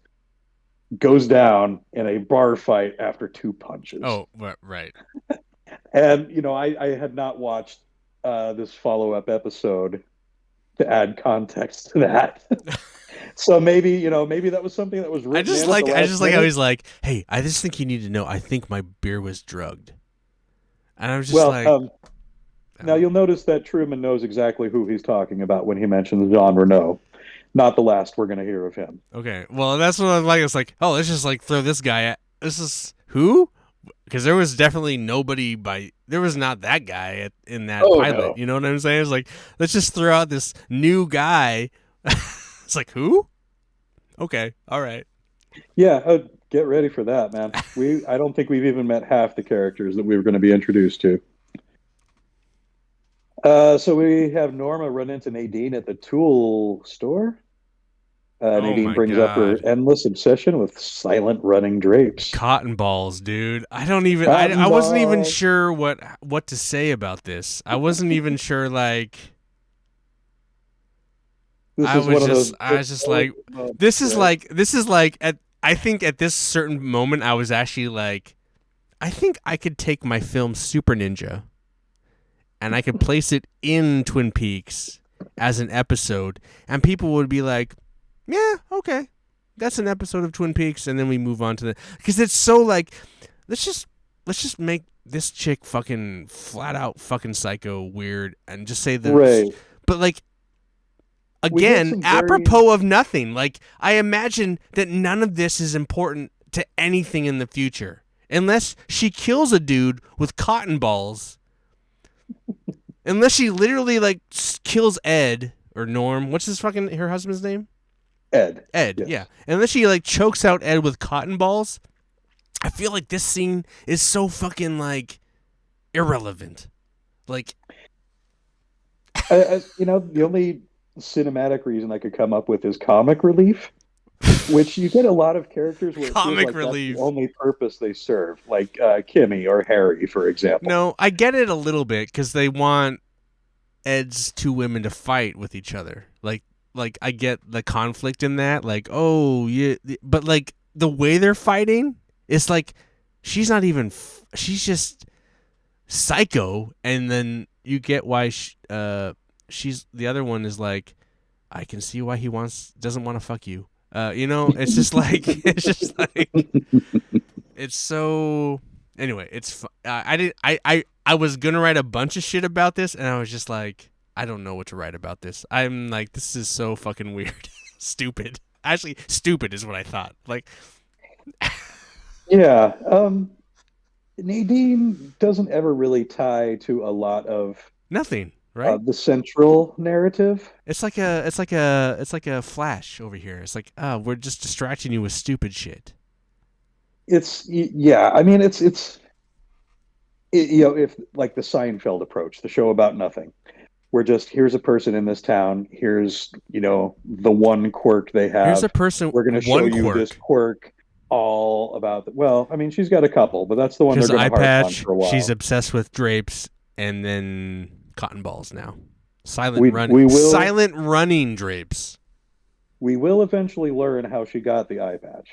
Speaker 2: goes down in a bar fight after two punches.
Speaker 1: Oh, right.
Speaker 2: And, I had not watched this follow up episode to add context to that. So maybe that was something that was written in at the
Speaker 1: I
Speaker 2: last
Speaker 1: just like how
Speaker 2: minute.
Speaker 1: he's like, hey, I just think you need to know. I think my beer was drugged, and I was just
Speaker 2: Well,
Speaker 1: like,
Speaker 2: now
Speaker 1: oh,
Speaker 2: you'll notice that Truman knows exactly who he's talking about when he mentions Jean Renault. Not the last we're going to hear of him.
Speaker 1: okay. Well, that's what I'm like. It's like, oh, let's just like throw this guy at. This is who? because there was definitely nobody there was not that guy in that
Speaker 2: Oh
Speaker 1: pilot.
Speaker 2: no.
Speaker 1: You know what I'm saying? It's like, let's just throw out this new guy. It's like, who? Okay, all right.
Speaker 2: Yeah, get ready for that, man. I don't think we've even met half the characters that we were going to be introduced to. So we have Norma run into Nadine at the tool store.
Speaker 1: Oh
Speaker 2: Nadine
Speaker 1: my
Speaker 2: brings up her
Speaker 1: god.
Speaker 2: endless obsession with silent running drapes.
Speaker 1: Cotton balls, dude. I don't even I
Speaker 2: Cotton
Speaker 1: wasn't even
Speaker 2: ball.
Speaker 1: sure what to say about this. I wasn't even sure like
Speaker 2: This is one of those
Speaker 1: I was just like
Speaker 2: moments, right?
Speaker 1: this is like at I think at this certain moment I was actually like I think I could take my film Super Ninja and I could place it in Twin Peaks as an episode and people would be like, "Yeah, okay. That's an episode of Twin Peaks," and then we move on to the because it's so like let's just make this chick fucking flat out fucking psycho weird and just say
Speaker 2: Right.
Speaker 1: but like
Speaker 2: We get
Speaker 1: again
Speaker 2: some very
Speaker 1: apropos of nothing. Like I imagine that none of this is important to anything in the future unless she kills a dude with cotton balls, unless she literally like kills Ed or Norm. What's his fucking her husband's name?
Speaker 2: Ed.
Speaker 1: Ed, yeah.
Speaker 2: Yes.
Speaker 1: Unless she like chokes out Ed with cotton balls, I feel like this scene is so fucking like irrelevant. Like
Speaker 2: The only cinematic reason I could come up with is comic relief, which you get a lot of characters where it feels
Speaker 1: comic
Speaker 2: like that's the
Speaker 1: relief.
Speaker 2: only purpose they serve, like Kimmy or Harry, for example.
Speaker 1: No, I get it a little bit because they want Ed's two women to fight with each other. Like I get the conflict in that. Like, oh yeah, but like the way they're fighting, it's like she's not even. She's just psycho, and then you get why she's the other one is like, I can see why he doesn't want to fuck you. It's just like it's just like it's so. Anyway, I did I was gonna write a bunch of shit about this, and I was just like, I don't know what to write about this. I'm like, this is so fucking weird, stupid. Actually, stupid is what I thought. Like,
Speaker 2: Yeah. Nadine doesn't ever really tie to a lot of
Speaker 1: nothing, right?
Speaker 2: the central narrative.
Speaker 1: It's like a flash over here. It's like, oh, we're just distracting you with stupid shit.
Speaker 2: Yeah. I mean, if like the Seinfeld approach, the show about nothing. We're just here's a person in this town. Here's the one quirk they
Speaker 1: Here's a
Speaker 2: have.
Speaker 1: person,
Speaker 2: We're going to show
Speaker 1: one
Speaker 2: you this
Speaker 1: quirk.
Speaker 2: quirk all about well, I mean, she's got a couple, but that's the one they're
Speaker 1: Here's an
Speaker 2: going to
Speaker 1: eye
Speaker 2: harp on
Speaker 1: patch.
Speaker 2: for a
Speaker 1: She's
Speaker 2: while.
Speaker 1: obsessed with drapes and then cotton balls now.
Speaker 2: We will
Speaker 1: Silent running drapes.
Speaker 2: eventually learn how she got the eye patch.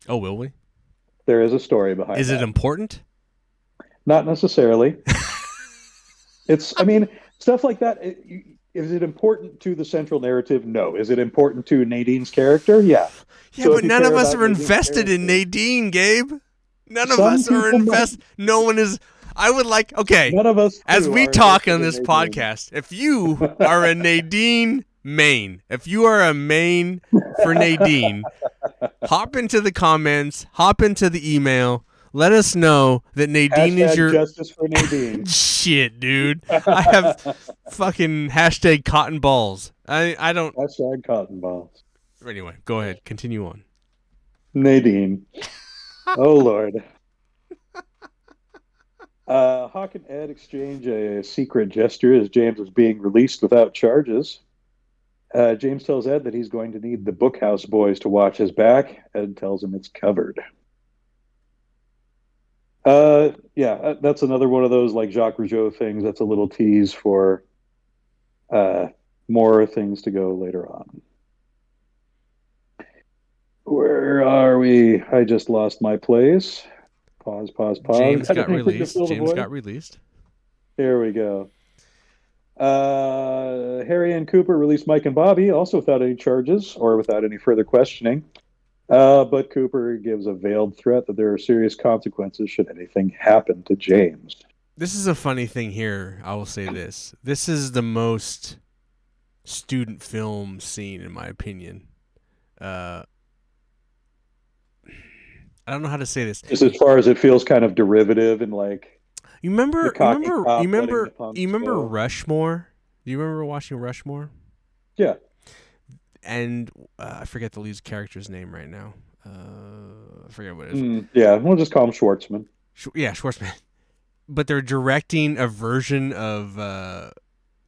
Speaker 1: Oh, will we?
Speaker 2: There is a story behind
Speaker 1: Is it
Speaker 2: that.
Speaker 1: important?
Speaker 2: Not necessarily. I mean, stuff like that. Is it important to the central narrative? No. Is it important to Nadine's character? Yeah.
Speaker 1: Yeah,
Speaker 2: So if
Speaker 1: but
Speaker 2: you
Speaker 1: none of
Speaker 2: care
Speaker 1: us
Speaker 2: about
Speaker 1: are
Speaker 2: Nadine's
Speaker 1: invested in
Speaker 2: character,
Speaker 1: Nadine, Gabe. None of
Speaker 2: some
Speaker 1: us are
Speaker 2: people might.
Speaker 1: invested. No one is. I would like. Okay,
Speaker 2: None of us
Speaker 1: as
Speaker 2: too
Speaker 1: we
Speaker 2: are
Speaker 1: talk
Speaker 2: invested
Speaker 1: on
Speaker 2: in
Speaker 1: this
Speaker 2: Nadine.
Speaker 1: podcast, if you are a Nadine main, if you are a main for Nadine, hop into the comments, hop into the email. Let us know that Nadine is
Speaker 2: Hashtag
Speaker 1: your
Speaker 2: justice for Nadine.
Speaker 1: shit, dude. I have fucking hashtag cotton balls. I don't.
Speaker 2: Hashtag cotton balls.
Speaker 1: Anyway, go ahead. Continue on.
Speaker 2: Nadine. Oh Lord. Hawk and Ed exchange a secret gesture as James is being released without charges. James tells Ed that he's going to need the Bookhouse boys to watch his back. Ed tells him it's covered. Yeah, that's another one of those like Jacques Rougeau things. That's a little tease for uh, more things to go later on. Where are we? I just lost my place. Pause, pause, pause.
Speaker 1: James
Speaker 2: Got
Speaker 1: got
Speaker 2: anything to
Speaker 1: released.
Speaker 2: fill the
Speaker 1: James
Speaker 2: void?
Speaker 1: got released.
Speaker 2: Here we go. Harry and Cooper released Mike and Bobby, also without any charges or without any further questioning. But Cooper gives a veiled threat that there are serious consequences should anything happen to James.
Speaker 1: This is a funny thing here. I will say this. This is the most student film scene, in my opinion. I don't know how to say this.
Speaker 2: Just as far as it feels kind of derivative and like
Speaker 1: You
Speaker 2: the
Speaker 1: remember? You
Speaker 2: cocky
Speaker 1: remember? You
Speaker 2: cop letting the
Speaker 1: remember? You
Speaker 2: punks
Speaker 1: remember
Speaker 2: go.
Speaker 1: Rushmore? Do you remember watching Rushmore?
Speaker 2: Yeah.
Speaker 1: And I forget the lead character's name right now. I forget what it is.
Speaker 2: Yeah, we'll just call him Schwartzman.
Speaker 1: Yeah, Schwartzman. But they're directing a version of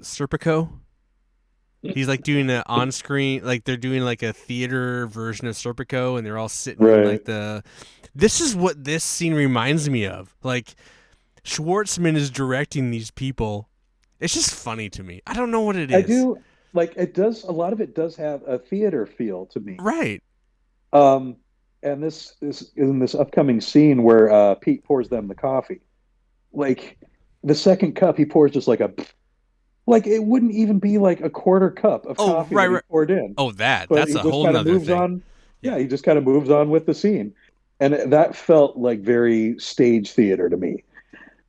Speaker 1: Serpico. He's like doing an on-screen, like they're doing like a theater version of Serpico, and they're all sitting in
Speaker 2: Right.
Speaker 1: like the. This is what this scene reminds me of. Like Schwartzman is directing these people. It's just funny to me. I don't know what it
Speaker 2: I
Speaker 1: is.
Speaker 2: do like it does a lot of it does have a theater feel to me.
Speaker 1: Right.
Speaker 2: Um and this is in this upcoming scene where Pete pours them the coffee. Like the second cup he pours just like it wouldn't even be like a quarter cup of
Speaker 1: Oh,
Speaker 2: coffee
Speaker 1: right,
Speaker 2: that he
Speaker 1: right.
Speaker 2: poured in.
Speaker 1: Oh, that.
Speaker 2: But
Speaker 1: That's
Speaker 2: he
Speaker 1: a
Speaker 2: just
Speaker 1: whole
Speaker 2: kind of
Speaker 1: nother
Speaker 2: moves
Speaker 1: thing.
Speaker 2: on.
Speaker 1: Yeah.
Speaker 2: Yeah, he just kind of moves on with the scene. And that felt like very stage theater to me.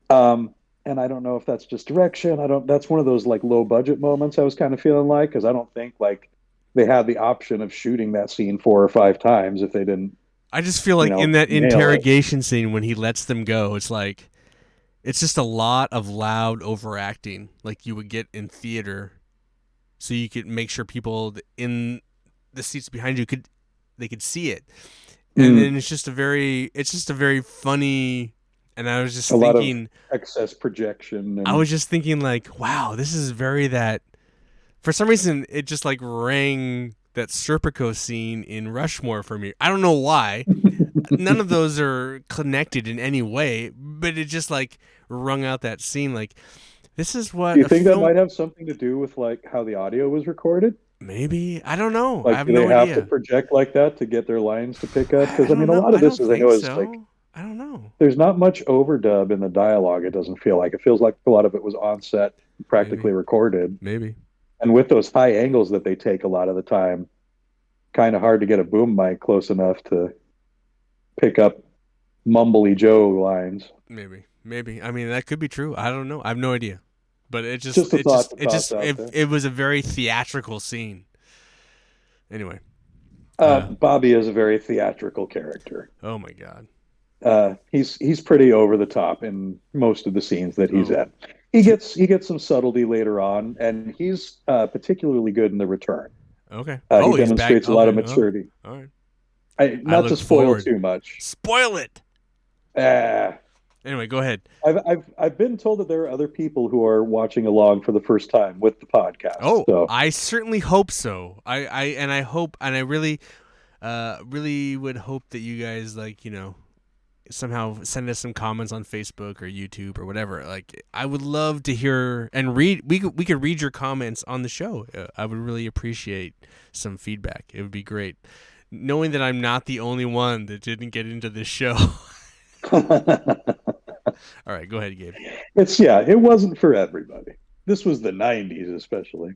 Speaker 2: Um, and I don't know if that's just direction. I don't, that's one of those like low budget moments I was kind of feeling like, because I don't think like they had the option of shooting that scene 4 or 5 times if they didn't,
Speaker 1: I just feel like in that
Speaker 2: nail it.
Speaker 1: interrogation scene when he lets them go, it's like it's just a lot of loud overacting, like you would get in theater, so you could make sure people in the seats behind you could see it, and
Speaker 2: Mm,
Speaker 1: then it's just a very funny. And I was just
Speaker 2: a lot of
Speaker 1: thinking,
Speaker 2: excess projection
Speaker 1: I
Speaker 2: and
Speaker 1: was just thinking like, wow, this is very that. For some reason, it just like rang that Serpico scene in Rushmore for me. I don't know why. None of those are connected in any way, but it just like rung out that scene. Like this is
Speaker 2: do
Speaker 1: what
Speaker 2: you
Speaker 1: a
Speaker 2: think that
Speaker 1: film.
Speaker 2: might have something to do with like how the audio was recorded?
Speaker 1: Maybe I don't know. I
Speaker 2: Like,
Speaker 1: have
Speaker 2: do they
Speaker 1: no
Speaker 2: have to
Speaker 1: idea.
Speaker 2: project like that to get their lines to pick up?
Speaker 1: I
Speaker 2: Because I mean,
Speaker 1: don't
Speaker 2: a
Speaker 1: know.
Speaker 2: lot of
Speaker 1: I
Speaker 2: this
Speaker 1: don't
Speaker 2: is I
Speaker 1: think
Speaker 2: know is like
Speaker 1: so. I don't know.
Speaker 2: there's not much overdub in the dialogue. It doesn't feel like it feels like a lot of it was on set,
Speaker 1: Maybe.
Speaker 2: practically recorded,
Speaker 1: Maybe.
Speaker 2: and with those high angles that they take a lot of the time, kind of hard to get a boom mic close enough to pick up mumbly Joe lines.
Speaker 1: Maybe. Maybe. I mean, that could be true. I don't know. I have no idea. But it just,
Speaker 2: Just a
Speaker 1: it
Speaker 2: thought
Speaker 1: just,
Speaker 2: to
Speaker 1: it
Speaker 2: toss
Speaker 1: just,
Speaker 2: out
Speaker 1: it,
Speaker 2: there.
Speaker 1: it was a very theatrical scene. Anyway. Uh.
Speaker 2: Bobby is a very theatrical character.
Speaker 1: Oh my God.
Speaker 2: He's pretty over the top in most of the scenes that he's
Speaker 1: Oh.
Speaker 2: in. He gets some subtlety later on, and he's particularly good in The Return.
Speaker 1: Okay.
Speaker 2: He
Speaker 1: Oh, he's back.
Speaker 2: demonstrates a lot of
Speaker 1: Okay. Oh.
Speaker 2: maturity.
Speaker 1: All right. I
Speaker 2: Not to
Speaker 1: look
Speaker 2: spoil
Speaker 1: forward.
Speaker 2: too much.
Speaker 1: Spoil it.
Speaker 2: Uh,
Speaker 1: Anyway, go ahead.
Speaker 2: I've been told that there are other people who are watching along for the first time with the podcast.
Speaker 1: Oh,
Speaker 2: So
Speaker 1: I certainly hope so. I hope, and I really, really would hope that you guys like, somehow send us some comments on Facebook or YouTube or whatever. Like, I would love to hear and read. We could read your comments on the show. I would really appreciate some feedback. It would be great, knowing that I'm not the only one that didn't get into this show. All right, go ahead, Gabe.
Speaker 2: it wasn't for everybody. This was the '90s, especially.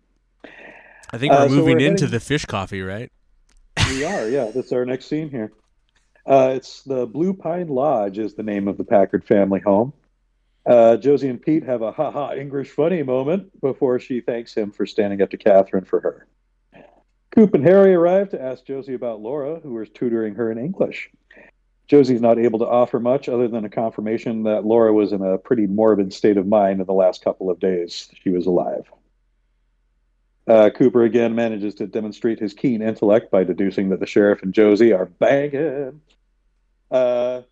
Speaker 1: I think we're
Speaker 2: So
Speaker 1: moving
Speaker 2: we're
Speaker 1: into
Speaker 2: heading.
Speaker 1: the fish coffee, right?
Speaker 2: We are, yeah. That's our next scene here. It's the Blue Pine Lodge is the name of the Packard family home. Josie and Pete have a haha English funny moment before she thanks him for standing up to Catherine for her. Coop and Harry arrive to ask Josie about Laura, who is tutoring her in English. Josie's not able to offer much other than a confirmation that Laura was in a pretty morbid state of mind in the last couple of days she was alive. Cooper again manages to demonstrate his keen intellect by deducing that the sheriff and Josie are banging. Uh,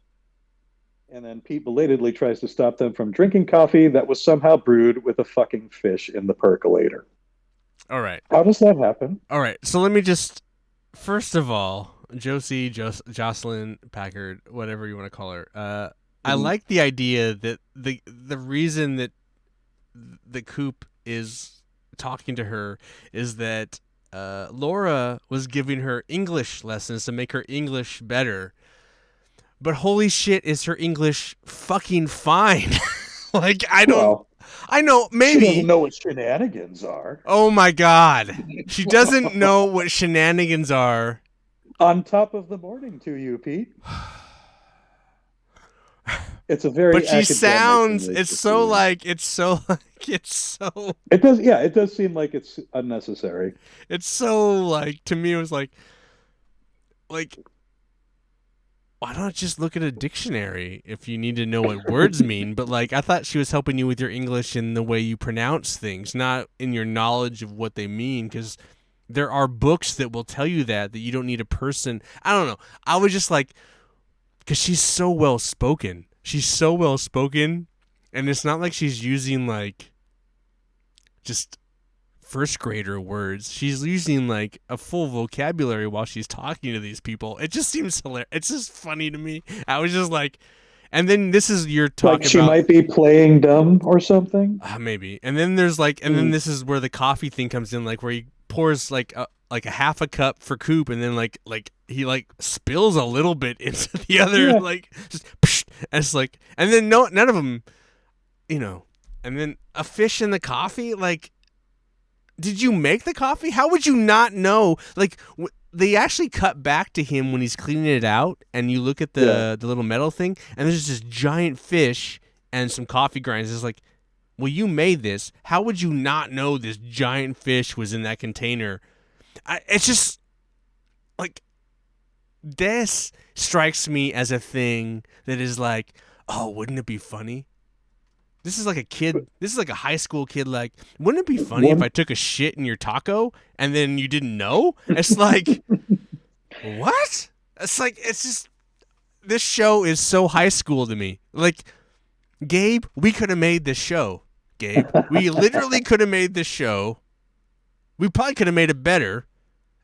Speaker 2: and then Pete belatedly tries to stop them from drinking coffee that was somehow brewed with a fucking fish in the percolator.
Speaker 1: All right.
Speaker 2: How does that happen?
Speaker 1: All right. So let me just first of all, Josie, Jocelyn Packard, whatever you want to call her. I
Speaker 2: Mhm.
Speaker 1: like the idea that the reason that the Coop is talking to her is that Laura was giving her English lessons to make her English better. But holy shit, is her English fucking fine? Like
Speaker 2: Well,
Speaker 1: I know
Speaker 2: she doesn't
Speaker 1: maybe.
Speaker 2: know what shenanigans are.
Speaker 1: Oh my god, she doesn't know what shenanigans are.
Speaker 2: On top of the morning to you, Pete. It's a
Speaker 1: But
Speaker 2: very
Speaker 1: she
Speaker 2: academic
Speaker 1: sounds.
Speaker 2: English
Speaker 1: It's
Speaker 2: you're
Speaker 1: so
Speaker 2: using.
Speaker 1: like. It's so like. It's so.
Speaker 2: It does, yeah, it does seem like it's unnecessary.
Speaker 1: It's so like. To me, it was like. why not just look at a dictionary if you need to know what words mean? But like, I thought she was helping you with your English in the way you pronounce things, not in your knowledge of what they mean. Because there are books that will tell you that you don't need a person. I don't know. I was just like, because she's so well spoken. She's so well spoken, and it's not like she's using like just first grader words. She's using like a full vocabulary while she's talking to these people. It just seems hilarious. It's just funny to me. I was just like, and then this is your talk
Speaker 2: Like she
Speaker 1: about
Speaker 2: might be playing dumb or something.
Speaker 1: maybe, and then there's like, and then
Speaker 2: Mm.
Speaker 1: this is where the coffee thing comes in, like where he pours like a half a cup for Coop, and then like he like spills a little bit into the other,
Speaker 2: Yeah.
Speaker 1: like just psh, and it's like, and then no, none of them, you know, and then a fish in the coffee, like did you make the coffee? How would you not know? Like they actually cut back to him when he's cleaning it out, and you look at
Speaker 2: Yeah.
Speaker 1: the little metal thing, and there's this giant fish and some coffee grinds. It's like, well, you made this. How would you not know this giant fish was in that container? It's just like this strikes me as a thing that is like, oh, wouldn't it be funny? This is like a kid. This is like a high school kid. Like, wouldn't it be funny if
Speaker 2: One
Speaker 1: I took a shit in your taco and then you didn't know? It's like, what? It's like, it's just, this show is so high school to me. Like, Gabe, we could have made this show. Gabe, we literally could have made this show. We probably could have made it better.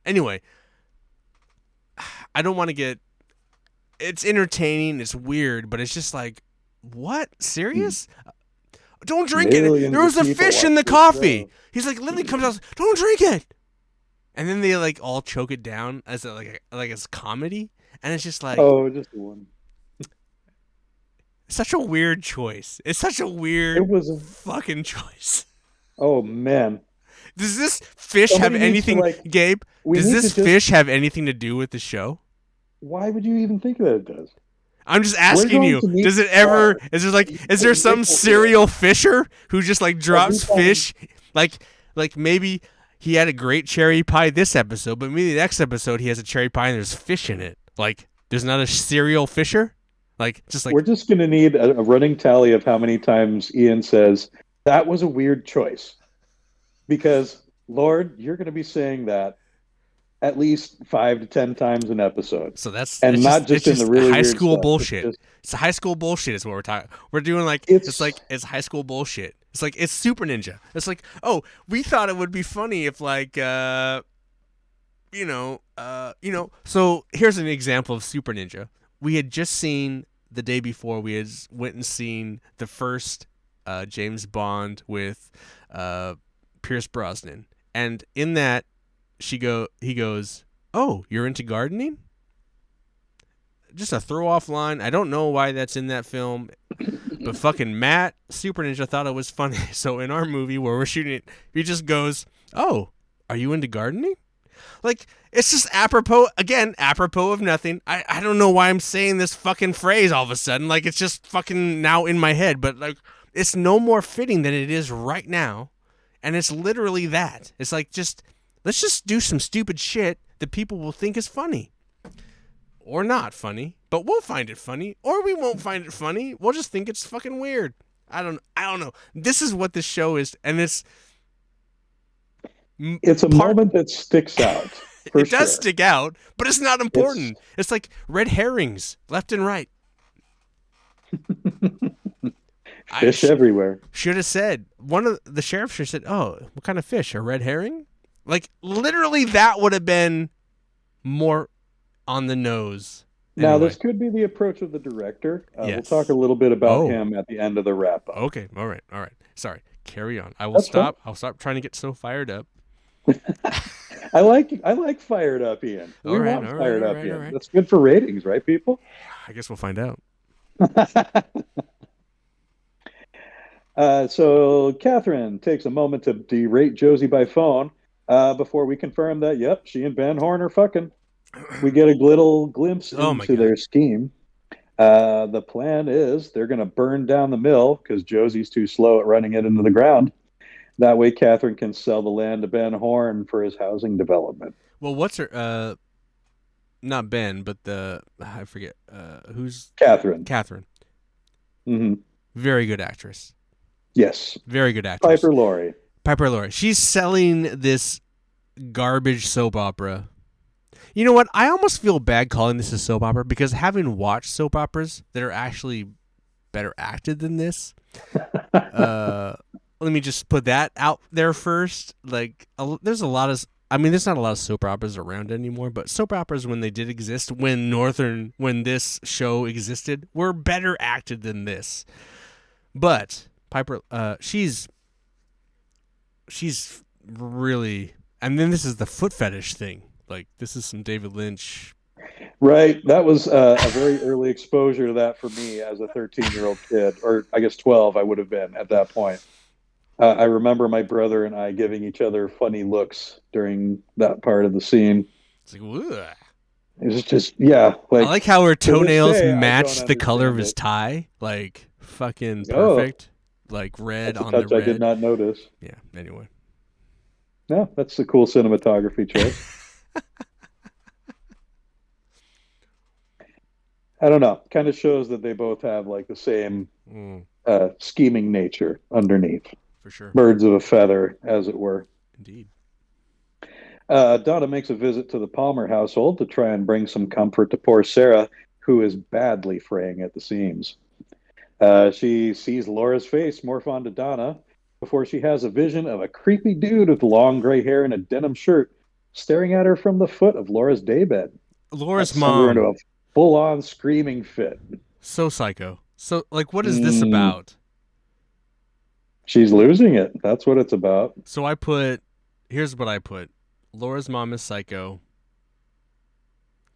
Speaker 1: Anyway, I don't want to get, it's entertaining. It's weird, but it's just like, what? Serious? Don't drink it.
Speaker 2: millions
Speaker 1: There was
Speaker 2: of
Speaker 1: a
Speaker 2: people
Speaker 1: fish in
Speaker 2: watch
Speaker 1: the
Speaker 2: this
Speaker 1: coffee.
Speaker 2: show.
Speaker 1: He's like, literally comes out, don't drink it. And then they like all choke it down as like it's comedy, and it's just like
Speaker 2: Oh, just one.
Speaker 1: such a weird choice. It's such a weird
Speaker 2: It was.
Speaker 1: fucking choice.
Speaker 2: Oh man.
Speaker 1: Does this fish have
Speaker 2: Somebody needs to,
Speaker 1: anything,
Speaker 2: like,
Speaker 1: Gabe?
Speaker 2: we
Speaker 1: Does
Speaker 2: need
Speaker 1: this
Speaker 2: to just.
Speaker 1: fish have anything to do with the show?
Speaker 2: Why would you even think that it does?
Speaker 1: I'm just
Speaker 2: We're
Speaker 1: asking
Speaker 2: going
Speaker 1: you.
Speaker 2: to need
Speaker 1: Does it
Speaker 2: to
Speaker 1: ever?
Speaker 2: start
Speaker 1: Is there like?
Speaker 2: the
Speaker 1: Is there some
Speaker 2: original
Speaker 1: serial fisher who just like
Speaker 2: every
Speaker 1: drops
Speaker 2: time.
Speaker 1: fish? Like maybe he had a great cherry pie this episode, but maybe the next episode he has a cherry pie and there's fish in it. Like there's not a serial fisher. Like just like
Speaker 2: We're just going to need a running tally of how many times Ian says that was a weird choice, because Lord, you're going to be saying that at least 5 to 10 times an episode,
Speaker 1: so that's
Speaker 2: and not
Speaker 1: it's
Speaker 2: just in the
Speaker 1: just
Speaker 2: really
Speaker 1: high
Speaker 2: weird
Speaker 1: school
Speaker 2: stuff.
Speaker 1: bullshit.
Speaker 2: It's just
Speaker 1: It's high school bullshit is what we're talking. We're doing like
Speaker 2: it's
Speaker 1: it's high school bullshit. It's like it's Super Ninja. It's like, oh, we thought it would be funny if like so here's an example of Super Ninja. We had just seen the day before, we had went and seen the first James Bond with Pierce Brosnan, and in that he goes, "Oh, you're into gardening?" Just a throw off line. I don't know why that's in that film, but fucking Matt Super Ninja thought it was funny. So in our movie where we're shooting it, he just goes, "Oh, are you into gardening?" Like, it's just apropos of nothing. I don't know why I'm saying this fucking phrase all of a sudden. Like, it's just fucking now in my head, but like, it's no more fitting than it is right now. And it's literally that. It's like, let's just do some stupid shit that people will think is funny. Or not funny, but we'll find it funny. Or we won't find it funny. We'll just think it's fucking weird. I don't know. This is what this show is, and it's
Speaker 2: it's a
Speaker 1: part
Speaker 2: moment that sticks out for
Speaker 1: it does
Speaker 2: sure.
Speaker 1: stick out, but it's not important. It's like red herrings left and right. I
Speaker 2: Fish everywhere.
Speaker 1: should have said, one of the sheriff should have said, "Oh, what kind of fish? A red herring?" Like literally, that would have been more on the nose.
Speaker 2: Now,
Speaker 1: Anyway,
Speaker 2: this could be the approach of the director. We'll
Speaker 1: yes.
Speaker 2: talk a little bit about
Speaker 1: Oh,
Speaker 2: him at the end of the wrap up.
Speaker 1: okay. All right. Sorry. Carry on. I will
Speaker 2: That's fine.
Speaker 1: stop. I'll stop trying to get so fired up.
Speaker 2: I like fired up Ian.
Speaker 1: All
Speaker 2: We
Speaker 1: right,
Speaker 2: want
Speaker 1: all right,
Speaker 2: fired
Speaker 1: all
Speaker 2: up
Speaker 1: right,
Speaker 2: Ian.
Speaker 1: all right.
Speaker 2: That's good for ratings, right, people?
Speaker 1: I guess we'll find out.
Speaker 2: So Catherine takes a moment to berate Josie by phone before we confirm that, yep, she and Van Horn are fucking. We get a little glimpse
Speaker 1: Oh my
Speaker 2: into
Speaker 1: God.
Speaker 2: their scheme. The plan is they're going to burn down the mill because Josie's too slow at running it into the ground. That way, Catherine can sell the land to Ben Horn for his housing development.
Speaker 1: Well, what's her? not Ben, but I forget who's
Speaker 2: Catherine.
Speaker 1: Catherine.
Speaker 2: Hmm.
Speaker 1: Very good actress.
Speaker 2: Yes.
Speaker 1: Very good actress.
Speaker 2: Piper Laurie.
Speaker 1: Piper Laurie. She's selling this garbage soap opera. You know what? I almost feel bad calling this a soap opera because having watched soap operas that are actually better acted than this, uh, let me just put that out there first. Like, there's a lot of, I mean, there's not a lot of soap operas around anymore, but soap operas when they did exist, when this show existed, were better acted than this. But Piper, she's really, and then this is the foot fetish thing. Like, this is some David Lynch.
Speaker 2: Right. That was a very early exposure to that for me as a 13-year-old kid, or I guess 12 I would have been at that point. I remember my brother and I giving each other funny looks during that part of the scene.
Speaker 1: It's like, ugh.
Speaker 2: It was just, yeah,
Speaker 1: I
Speaker 2: like
Speaker 1: like how her
Speaker 2: to this
Speaker 1: toenails
Speaker 2: day, I don't
Speaker 1: match the color of
Speaker 2: understand
Speaker 1: his
Speaker 2: it.
Speaker 1: tie. Like, fucking
Speaker 2: Oh,
Speaker 1: perfect. Like, red
Speaker 2: that's a
Speaker 1: on the
Speaker 2: touch I did
Speaker 1: red.
Speaker 2: not notice.
Speaker 1: Yeah, anyway.
Speaker 2: No, that's a cool cinematography choice. I don't know. Kind of shows that they both have like the same
Speaker 1: Mm,
Speaker 2: scheming nature underneath.
Speaker 1: for sure.
Speaker 2: Birds of a feather, as it were.
Speaker 1: Indeed.
Speaker 2: Donna makes a visit to the Palmer household to try and bring some comfort to poor Sarah, who is badly fraying at the seams. She sees Laura's face morph onto Donna before she has a vision of a creepy dude with long gray hair and a denim shirt staring at her from the foot of Laura's daybed. That
Speaker 1: Laura's
Speaker 2: sent her into
Speaker 1: mom.
Speaker 2: a full on screaming fit.
Speaker 1: So psycho. So, like, what is this
Speaker 2: Mm,
Speaker 1: about?
Speaker 2: she's losing it. That's what it's about.
Speaker 1: So, here's what I put Laura's mom is psycho.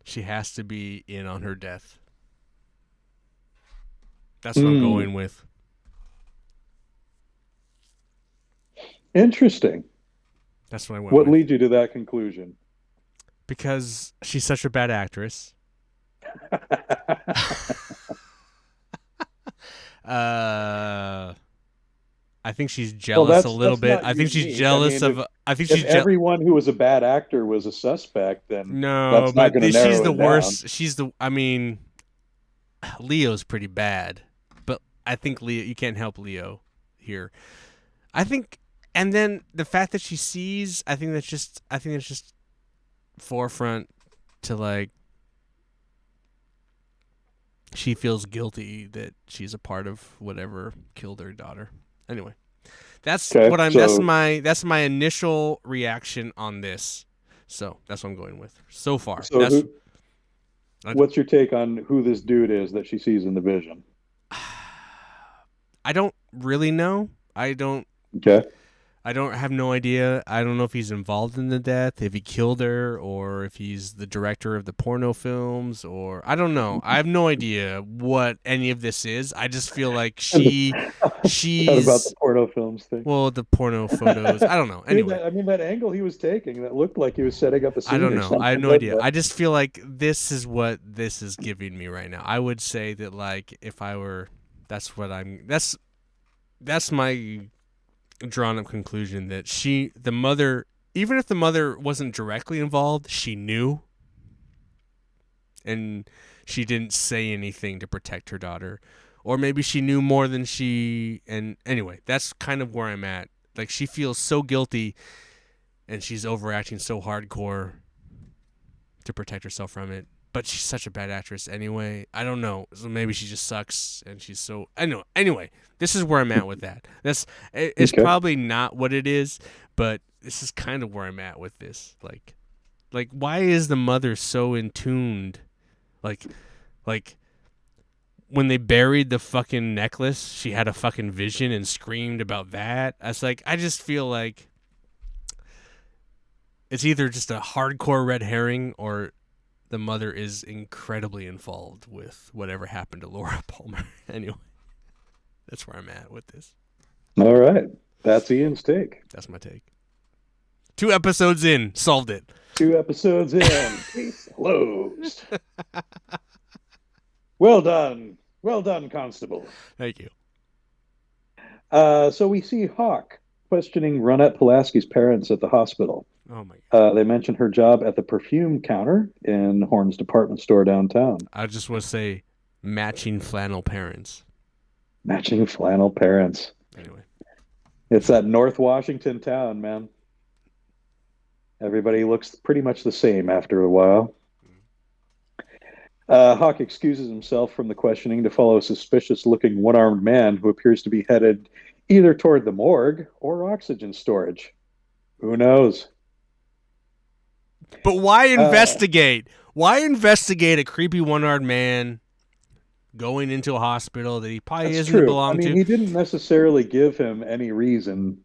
Speaker 1: She has to be in on her death. That's what I'm
Speaker 2: Mm,
Speaker 1: going with.
Speaker 2: interesting.
Speaker 1: That's what I went
Speaker 2: What
Speaker 1: with.
Speaker 2: leads you to that conclusion?
Speaker 1: Because she's such a bad actress. Uh, I think she's
Speaker 2: Well,
Speaker 1: jealous a little
Speaker 2: that's
Speaker 1: bit.
Speaker 2: not
Speaker 1: I think she's
Speaker 2: unique. I
Speaker 1: jealous
Speaker 2: mean,
Speaker 1: of. I think
Speaker 2: if
Speaker 1: she's
Speaker 2: everyone who was a bad actor was a suspect, then
Speaker 1: no,
Speaker 2: that's not
Speaker 1: but
Speaker 2: going to
Speaker 1: she's
Speaker 2: narrow
Speaker 1: the
Speaker 2: it down.
Speaker 1: worst. She's the. I mean, Leo's pretty bad, but I think Leo. You can't help Leo here. I think, and then the fact that she sees. I think that's just. I think it's just forefront to like. She feels guilty that she's a part of whatever killed her daughter. Anyway. That's
Speaker 2: Okay,
Speaker 1: what I'm.
Speaker 2: so
Speaker 1: That's my initial reaction on this. So that's what I'm going with so far.
Speaker 2: so who?
Speaker 1: I,
Speaker 2: What's your take on who this dude is that she sees in the vision?
Speaker 1: I don't really know.
Speaker 2: Okay,
Speaker 1: I don't have no idea. I don't know if he's involved in the death, if he killed her, or if he's the director of the porno films, or I don't know. I have no idea what any of this is. I just feel like
Speaker 2: and forgot about the
Speaker 1: she's
Speaker 2: porno films thing.
Speaker 1: well, the porno photos. I don't know.
Speaker 2: Dude,
Speaker 1: Anyway,
Speaker 2: I mean, that angle he was taking, that looked like he was setting up a
Speaker 1: I
Speaker 2: scene
Speaker 1: don't
Speaker 2: or
Speaker 1: know. I have
Speaker 2: something,
Speaker 1: no
Speaker 2: didn't
Speaker 1: idea.
Speaker 2: it?
Speaker 1: I just feel like this is what this is giving me right now. I would say that like if I were that's my drawn up conclusion that the mother, even if the mother wasn't directly involved, she knew and she didn't say anything to protect her daughter. Or maybe she knew more than and anyway, that's kind of where I'm at. Like she feels so guilty and she's overacting so hardcore to protect herself from it. But she's such a bad actress anyway. I don't know. So maybe she just sucks and she's so I know. Anyway, this is where I'm at with that. It's
Speaker 2: Okay.
Speaker 1: probably not what it is, but this is kind of where I'm at with this. Like why is the mother so in tuned? Like like when they buried the fucking necklace, she had a fucking vision and screamed about that. I just feel like it's either just a hardcore red herring or the mother is incredibly involved with whatever happened to Laura Palmer. Anyway, that's where I'm at with this.
Speaker 2: All right. That's Ian's take.
Speaker 1: That's my take. 2 episodes in, solved it.
Speaker 2: 2 episodes in. Case closed. Well done. Well done, Constable.
Speaker 1: Thank you.
Speaker 2: So we see Hawk questioning Ronette Pulaski's parents at the hospital.
Speaker 1: Oh my god.
Speaker 2: They mention her job at the perfume counter in Horn's department store downtown.
Speaker 1: I just want to say matching flannel parents.
Speaker 2: Matching flannel parents.
Speaker 1: Anyway.
Speaker 2: It's that North Washington town, man. Everybody looks pretty much the same after a while. Hawk excuses himself from the questioning to follow a suspicious looking one armed man who appears to be headed either toward the morgue or oxygen storage. Who knows?
Speaker 1: But why investigate? Why investigate a creepy one-armed man going into a hospital that he probably
Speaker 2: That's
Speaker 1: isn't
Speaker 2: true.
Speaker 1: belong
Speaker 2: I mean,
Speaker 1: to?
Speaker 2: he didn't necessarily give him any reason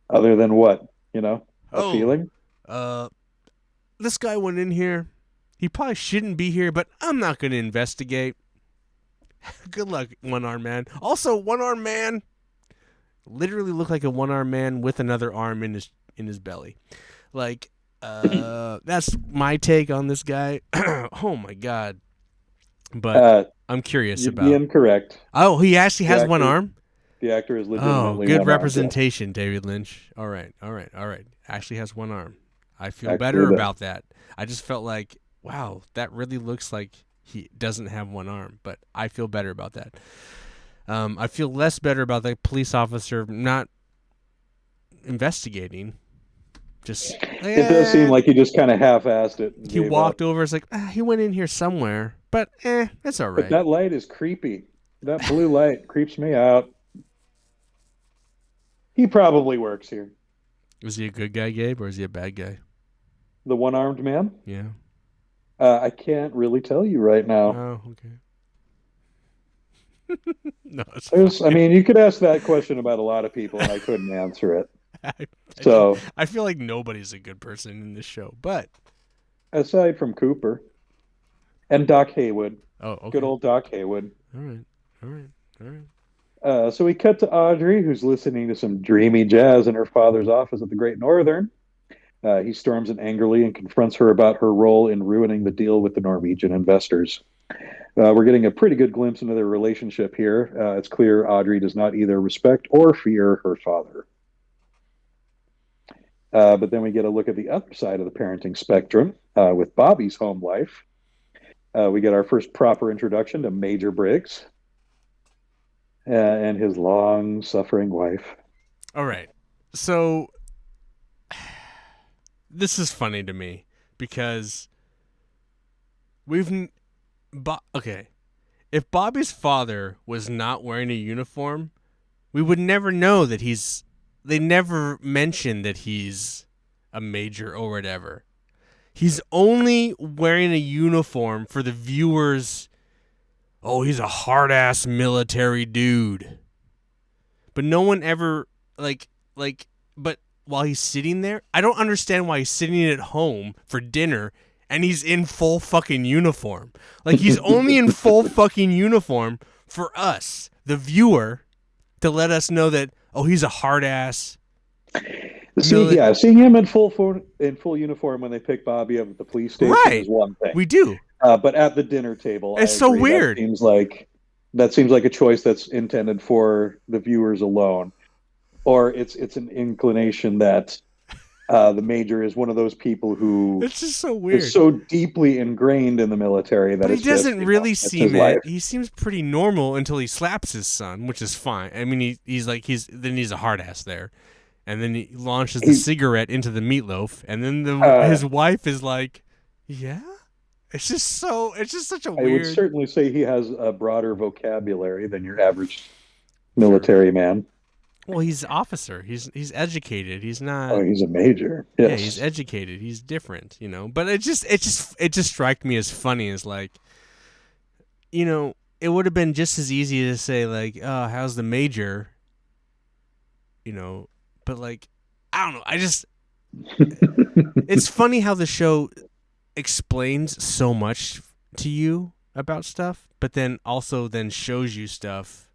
Speaker 2: other than what, a feeling.
Speaker 1: This guy went in here. He probably shouldn't be here, but I'm not going to investigate. Good luck, one-armed man. Also, one-armed man literally looked like a one-armed man with another arm in his belly. Like, that's my take on this guy. Oh my god! But I'm curious
Speaker 2: You'd
Speaker 1: about.
Speaker 2: be incorrect.
Speaker 1: Oh, he actually has one arm.
Speaker 2: The actor is
Speaker 1: Oh,
Speaker 2: legitimately
Speaker 1: good
Speaker 2: one-armed,
Speaker 1: representation,
Speaker 2: yes.
Speaker 1: David Lynch. All right. Actually has one arm. I feel
Speaker 2: Actually
Speaker 1: better
Speaker 2: does.
Speaker 1: about that. I just felt like, wow, that really looks like he doesn't have one arm, but I feel better about that. I feel less better about the police officer not investigating. Just
Speaker 2: It does seem like he just kind of half-assed it. And
Speaker 1: he
Speaker 2: gave
Speaker 1: walked
Speaker 2: up.
Speaker 1: over. It's like he went in here somewhere, but it's all
Speaker 2: But
Speaker 1: right.
Speaker 2: that light is creepy. That blue light creeps me out. He probably works here.
Speaker 1: Is he a good guy, Gabe, or is he a bad guy?
Speaker 2: The one-armed man?
Speaker 1: Yeah.
Speaker 2: I can't really tell you right now.
Speaker 1: Oh, okay. No, it's
Speaker 2: I
Speaker 1: fine.
Speaker 2: mean, you could ask that question about a lot of people, and I couldn't answer it.
Speaker 1: So
Speaker 2: So,
Speaker 1: I feel like nobody's a good person in this show, but
Speaker 2: aside from Cooper and Doc Haywood,
Speaker 1: okay.
Speaker 2: good old Doc Haywood.
Speaker 1: All right.
Speaker 2: So we cut to Audrey, who's listening to some dreamy jazz in her father's office at the Great Northern. He storms in angrily and confronts her about her role in ruining the deal with the Norwegian investors. We're getting a pretty good glimpse into their relationship here. It's clear Audrey does not either respect or fear her father. But then we get a look at the other side of the parenting spectrum with Bobby's home life. We get our first proper introduction to Major Briggs and his long-suffering wife.
Speaker 1: All right. So this is funny to me because okay. If Bobby's father was not wearing a uniform, we would never know that they never mention that he's a major or whatever. He's only wearing a uniform for the viewers. Oh, he's a hard-ass military dude. But no one ever, but while he's sitting there, I don't understand why he's sitting at home for dinner and he's in full fucking uniform. Like, he's only in full fucking uniform for us, the viewer, to let us know that, oh, he's a hard-ass.
Speaker 2: Seeing him in full uniform when they pick Bobby up at the police station is one thing.
Speaker 1: We do.
Speaker 2: But at the dinner table,
Speaker 1: it's so weird.
Speaker 2: That seems like a choice that's intended for the viewers alone, or it's an inclination that the major is one of those people who
Speaker 1: it's just so weird.
Speaker 2: Is so deeply ingrained in the military that
Speaker 1: he doesn't really seem it.
Speaker 2: Life.
Speaker 1: He seems pretty normal until he slaps his son, which is fine. I mean, he's a hard ass there. And then he launches the cigarette into the meatloaf, and then his wife is like, "Yeah." It's just such a weird.
Speaker 2: I would certainly say he has a broader vocabulary than your average military man.
Speaker 1: Well, he's an officer. He's educated. He's not.
Speaker 2: Oh, he's a major. Yes.
Speaker 1: Yeah, he's educated. He's different, But it just struck me as funny as like, it would have been just as easy to say like, "Oh, how's the major?" But like, I don't know. It's funny how the show explains so much to you about stuff, but then also shows you stuff.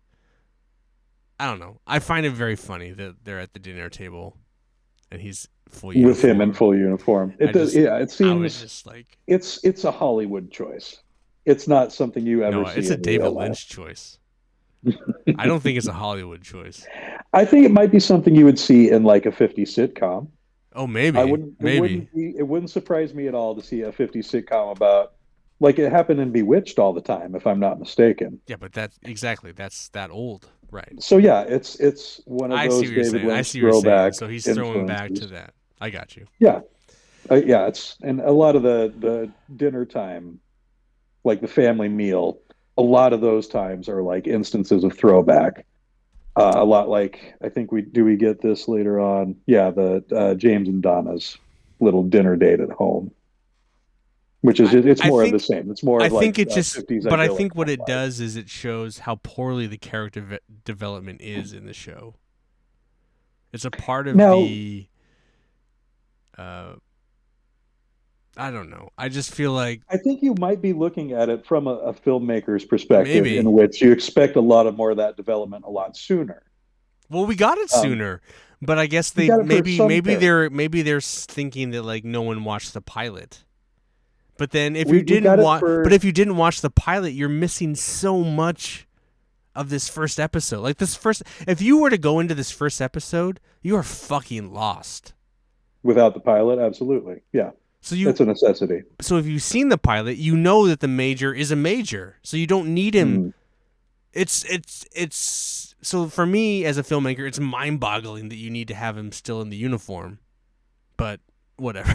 Speaker 1: I don't know. I find it very funny that they're at the dinner table and he's full uniform.
Speaker 2: With him in full uniform. It seems
Speaker 1: I was just like,
Speaker 2: it's a Hollywood choice. It's not something you ever see.
Speaker 1: It's a David Lynch choice. I don't think it's a Hollywood choice.
Speaker 2: I think it might be something you would see in like a 50s sitcom.
Speaker 1: Oh,
Speaker 2: I
Speaker 1: maybe,
Speaker 2: wouldn't.
Speaker 1: maybe.
Speaker 2: It wouldn't surprise me at all to see a '50s sitcom about, like it happened in Bewitched all the time, if I'm not mistaken.
Speaker 1: Yeah, but that's exactly that's that old, right?
Speaker 2: So yeah, it's one of
Speaker 1: I see
Speaker 2: those
Speaker 1: what you're
Speaker 2: David
Speaker 1: saying. I
Speaker 2: Lynch
Speaker 1: see what you're saying.
Speaker 2: throwback
Speaker 1: So he's throwing back to
Speaker 2: influences.
Speaker 1: that. I got you.
Speaker 2: Yeah, yeah. It's and a lot of the dinner time, like the family meal, a lot of those times are like instances of throwback. A lot like I think we get this later on. Yeah, the James and Donna's little dinner date at home, which is
Speaker 1: I
Speaker 2: it's
Speaker 1: I
Speaker 2: more of the
Speaker 1: think
Speaker 2: same. It's more
Speaker 1: I
Speaker 2: of like
Speaker 1: think it just,
Speaker 2: 50s
Speaker 1: but I
Speaker 2: idyllic
Speaker 1: think what
Speaker 2: home
Speaker 1: it
Speaker 2: life.
Speaker 1: does is it shows how poorly the character development is in the show. It's a part of
Speaker 2: Now,
Speaker 1: the. Uh, I don't know. I just feel like
Speaker 2: I think you might be looking at it from a filmmaker's perspective, in
Speaker 1: maybe.
Speaker 2: which you expect a lot of more of that development a lot sooner.
Speaker 1: Well, we got it
Speaker 2: Um,
Speaker 1: sooner, but I guess
Speaker 2: you
Speaker 1: they
Speaker 2: got it for some characters.
Speaker 1: maybe they're thinking that like no one watched the pilot. But then
Speaker 2: We got it
Speaker 1: if
Speaker 2: for
Speaker 1: you didn't watch the pilot, you're missing so much of this first episode. Like this first, if you were to go into this first episode, you are fucking lost.
Speaker 2: without the pilot, absolutely. Yeah,
Speaker 1: So
Speaker 2: it's a necessity.
Speaker 1: if you've seen the pilot, you know that the major is a major. So you don't need him.
Speaker 2: Mm.
Speaker 1: It's so for me as a filmmaker, it's mind-boggling that you need to have him still in the uniform. But whatever.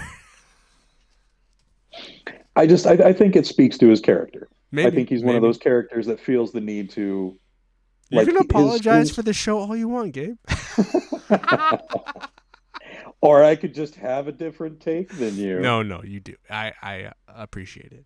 Speaker 2: I think it speaks to his character. I
Speaker 1: maybe,
Speaker 2: think he's one of
Speaker 1: maybe.
Speaker 2: those characters that feels the need to
Speaker 1: You
Speaker 2: like
Speaker 1: can apologize
Speaker 2: his
Speaker 1: for the show all you want, Gabe.
Speaker 2: or I could just have a different take than you.
Speaker 1: No, no, you do. I appreciate it.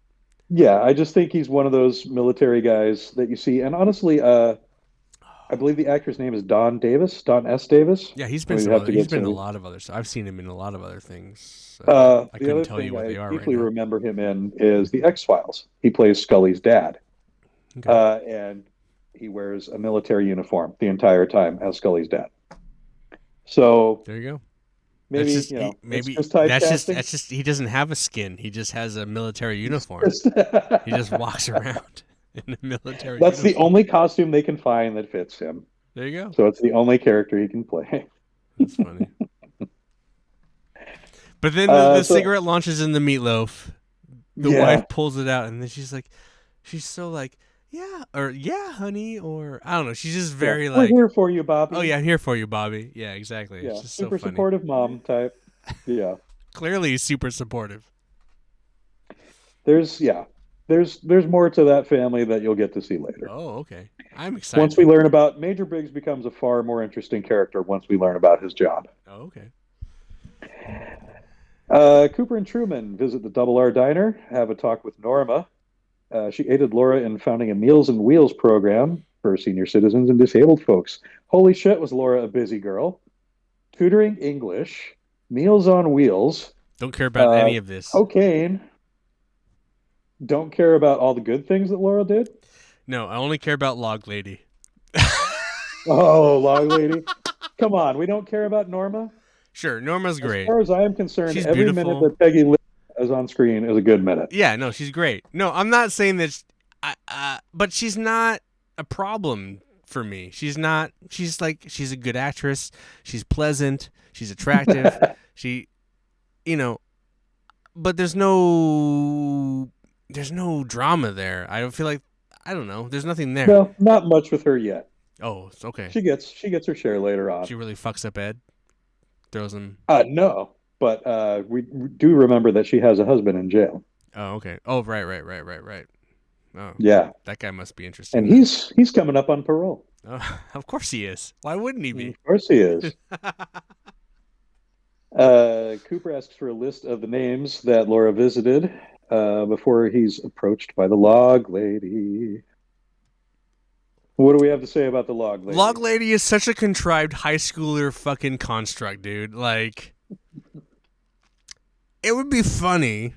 Speaker 2: Yeah, I just think he's one of those military guys that you see. And honestly, I believe the actor's name is Don Davis, Don S. Davis.
Speaker 1: Yeah,
Speaker 2: I mean, we have to
Speaker 1: he's
Speaker 2: get
Speaker 1: been in a
Speaker 2: to.
Speaker 1: lot of other stuff. I've seen him in a lot of other things. I
Speaker 2: The
Speaker 1: couldn't
Speaker 2: other
Speaker 1: tell you
Speaker 2: thing
Speaker 1: what
Speaker 2: I
Speaker 1: they are right
Speaker 2: deeply
Speaker 1: now.
Speaker 2: remember him in is the X-Files. He plays Scully's dad,
Speaker 1: Okay.
Speaker 2: and he wears a military uniform the entire time as Scully's dad. So
Speaker 1: There you go. That's
Speaker 2: maybe,
Speaker 1: just
Speaker 2: it's
Speaker 1: maybe
Speaker 2: just typecasting.
Speaker 1: that's just he doesn't have a skin. He just has a military uniform.
Speaker 2: Just-
Speaker 1: He just walks around in a military
Speaker 2: That's the
Speaker 1: uniform.
Speaker 2: only costume they can find that fits him.
Speaker 1: There you go.
Speaker 2: So it's the only character he can play.
Speaker 1: That's funny. But then the
Speaker 2: So
Speaker 1: cigarette launches in the meatloaf. The wife
Speaker 2: yeah,
Speaker 1: pulls it out, and then she's so like, yeah, or yeah, honey, or I don't know. She's just
Speaker 2: yeah,
Speaker 1: very
Speaker 2: we're
Speaker 1: like,
Speaker 2: here for you,
Speaker 1: oh
Speaker 2: Bobby.
Speaker 1: yeah, I'm here for you, Bobby. Yeah, exactly. It's
Speaker 2: Yeah,
Speaker 1: just so
Speaker 2: super
Speaker 1: funny.
Speaker 2: supportive mom type. Yeah,
Speaker 1: Clearly, he's super supportive.
Speaker 2: yeah, there's more to that family that you'll get to see later.
Speaker 1: Oh, okay. I'm
Speaker 2: Once we
Speaker 1: excited.
Speaker 2: learn about Major Briggs becomes a far more interesting character once we learn about his job.
Speaker 1: Oh, okay.
Speaker 2: Cooper and Truman visit the Double R Diner, have a talk with Norma. She aided Laura in founding a Meals and Wheels program for senior citizens and disabled folks. Holy shit, was Laura a busy girl? Tutoring English, Meals on Wheels,
Speaker 1: Don't care about
Speaker 2: uh,
Speaker 1: any of this.
Speaker 2: cocaine. Don't care about all the good things that Laura did.
Speaker 1: No, I only care about Log Lady.
Speaker 2: Oh, Log Lady. Come on, we don't care about Norma.
Speaker 1: Sure, Norma's
Speaker 2: As
Speaker 1: great.
Speaker 2: far as I am concerned,
Speaker 1: She's
Speaker 2: every minute
Speaker 1: beautiful.
Speaker 2: that Peggy Lee is on screen is a good minute.
Speaker 1: Yeah, no, she's great. No, I'm not saying that. But she's not a problem for me. She's not. She's like she's a good actress. She's pleasant. She's attractive. She, you know, but there's no drama there. I don't feel like I don't know. There's nothing there.
Speaker 2: No, not much with her yet.
Speaker 1: Oh, it's okay.
Speaker 2: She gets her share later on.
Speaker 1: She really fucks up Ed. Throws him.
Speaker 2: No, but we do remember that she has a husband in jail.
Speaker 1: Oh, okay. Oh, right. Oh,
Speaker 2: Yeah,
Speaker 1: that guy must be interesting
Speaker 2: and
Speaker 1: then.
Speaker 2: he's coming up on parole.
Speaker 1: Oh, of course he is. Why wouldn't he be?
Speaker 2: Of course he is. Cooper asks for a list of the names that Laura visited before he's approached by the log lady. What do we have to say about the log lady?
Speaker 1: Log Lady is such a contrived high schooler fucking construct, dude. Like, it would be funny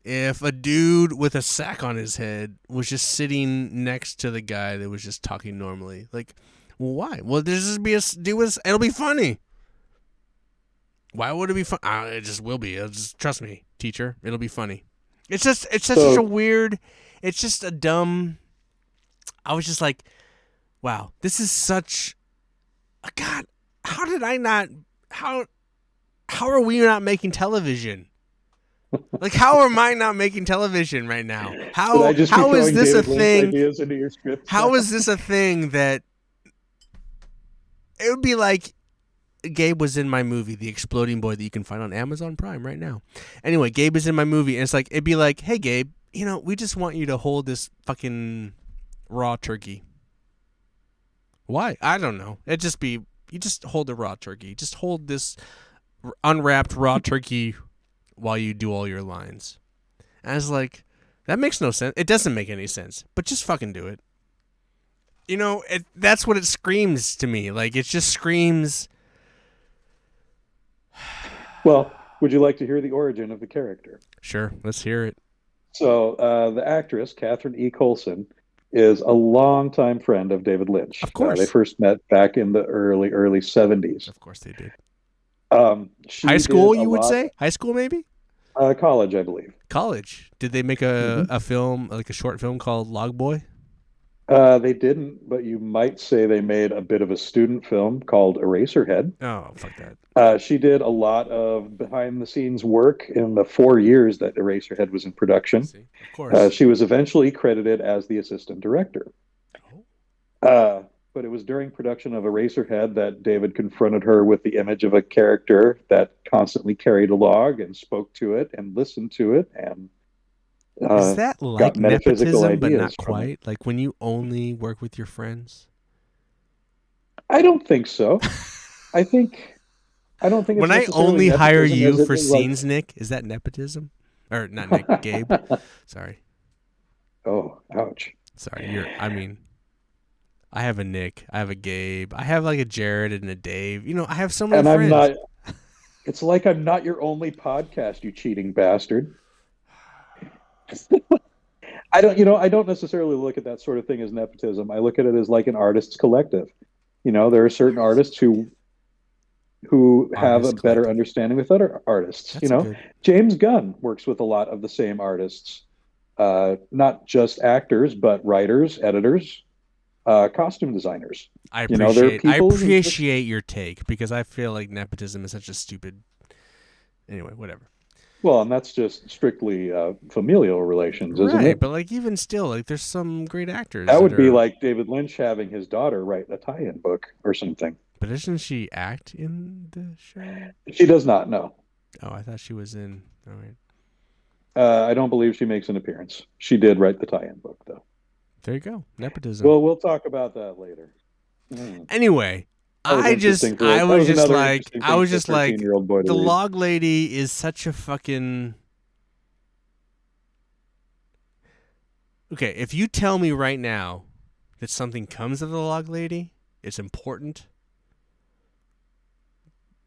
Speaker 1: if a dude with a sack on his head was just sitting next to the guy that was just talking normally. Like, well, why? Well, there's just be a dude with. It'll be funny. Why would it be fun? It just will be. Just trust me, teacher. It'll be funny. It's such a
Speaker 2: So
Speaker 1: weird. It's just a dumb. I was just like, wow, this is such. God, how did I not? How how are we not making television? Like, how am I not making television right now?
Speaker 2: Should I just be
Speaker 1: How is
Speaker 2: throwing
Speaker 1: this a
Speaker 2: David Lynch
Speaker 1: thing?
Speaker 2: ideas into your scripts now?
Speaker 1: How is this a thing that it would be like Gabe was in my movie, The Exploding Boy, that you can find on Amazon Prime right now. Anyway, Gabe is in my movie, and it's like, it'd be like, hey, Gabe, we just want you to hold this fucking raw turkey. Why? I don't know. It'd just be, you just hold the raw turkey. Just hold this unwrapped raw turkey while you do all your lines. And I was like, that makes no sense. It doesn't make any sense, but just fucking do it. That's what it screams to me. Like, it just screams.
Speaker 2: Well, would you like to hear the origin of the character?
Speaker 1: Sure, let's hear it.
Speaker 2: So, the actress, Catherine E. Coulson, is a longtime friend of David Lynch.
Speaker 1: Of course.
Speaker 2: They first met back in the early 70s.
Speaker 1: Of course they did.
Speaker 2: She
Speaker 1: High school,
Speaker 2: did a
Speaker 1: you would
Speaker 2: lot-
Speaker 1: say? High school, maybe?
Speaker 2: College, I believe.
Speaker 1: College. Did they make a film, like a short film called Log Boy?
Speaker 2: They didn't, but you might say they made a bit of a student film called Eraserhead.
Speaker 1: Oh, fuck that.
Speaker 2: She did a lot of behind the scenes work in the 4 years that Eraserhead was in production.
Speaker 1: See? Of course.
Speaker 2: She was eventually credited as the assistant director. But it was during production of Eraserhead that David confronted her with the image of a character that constantly carried a log and spoke to it and listened to it and
Speaker 1: Is that like
Speaker 2: got metaphysical
Speaker 1: nepotism, but
Speaker 2: ideas
Speaker 1: not
Speaker 2: from it.
Speaker 1: quite? Like when you only work with your friends?
Speaker 2: I don't think so. I don't think it's
Speaker 1: When I
Speaker 2: necessarily
Speaker 1: only hire
Speaker 2: nepotism as
Speaker 1: you
Speaker 2: it
Speaker 1: for
Speaker 2: is, like-
Speaker 1: scenes, Nick, is that nepotism? Or not Nick, Gabe? Sorry.
Speaker 2: Oh, ouch.
Speaker 1: Sorry. I have a Nick. I have a Gabe. I have like a Jared and a Dave. I have so many
Speaker 2: And I'm
Speaker 1: friends.
Speaker 2: not. It's like I'm not your only podcast, you cheating bastard. I don't necessarily look at that sort of thing as nepotism. I look at it as like an artist's collective. There are certain artists who have a
Speaker 1: Artist
Speaker 2: better
Speaker 1: collective.
Speaker 2: understanding with other artists.
Speaker 1: That's good.
Speaker 2: James Gunn works with a lot of the same artists, not just actors, but writers, editors, costume designers.
Speaker 1: I
Speaker 2: there are
Speaker 1: appreciate
Speaker 2: people who just-
Speaker 1: your take because I feel like nepotism is such a stupid. Anyway, whatever.
Speaker 2: Well, and that's just strictly familial relations, isn't
Speaker 1: Right,
Speaker 2: it?
Speaker 1: but like even still, like there's some great actors.
Speaker 2: That would be
Speaker 1: are-
Speaker 2: like David Lynch having his daughter write a tie-in book or something.
Speaker 1: But doesn't she act in the show?
Speaker 2: She does not know.
Speaker 1: Oh, I thought she was in. All right,
Speaker 2: I don't believe she makes an appearance. She did write the tie-in book, though.
Speaker 1: there you go, nepotism.
Speaker 2: Well, we'll talk about that later.
Speaker 1: Anyway,
Speaker 2: That was
Speaker 1: I was
Speaker 2: interesting for another interesting thing for a
Speaker 1: just like
Speaker 2: 13-year-old boy to
Speaker 1: the
Speaker 2: read.
Speaker 1: log lady is such a fucking. Okay, if you tell me right now that something comes of the log lady, it's important,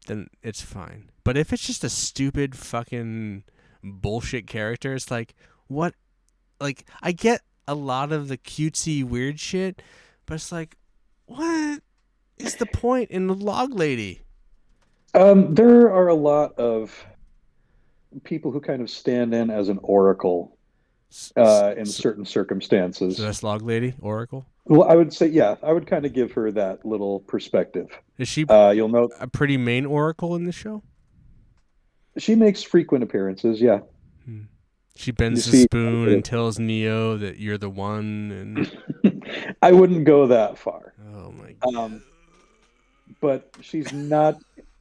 Speaker 1: then it's fine. But if it's just a stupid fucking bullshit character, it's like, what? Like, I get a lot of the cutesy weird shit, but it's like, what is the point in the log lady?
Speaker 2: There are a lot of people who kind of stand in as an oracle in certain circumstances.
Speaker 1: So that's log lady, Oracle.
Speaker 2: Well, I would say, yeah, I would kind of give her that little perspective.
Speaker 1: Is she
Speaker 2: You'll note
Speaker 1: a pretty main Oracle in the show?
Speaker 2: she makes frequent appearances. Yeah,
Speaker 1: She bends
Speaker 2: You
Speaker 1: the
Speaker 2: see-
Speaker 1: spoon and tells Neo that you're the one. And
Speaker 2: I wouldn't go that far.
Speaker 1: oh my god,
Speaker 2: But she's not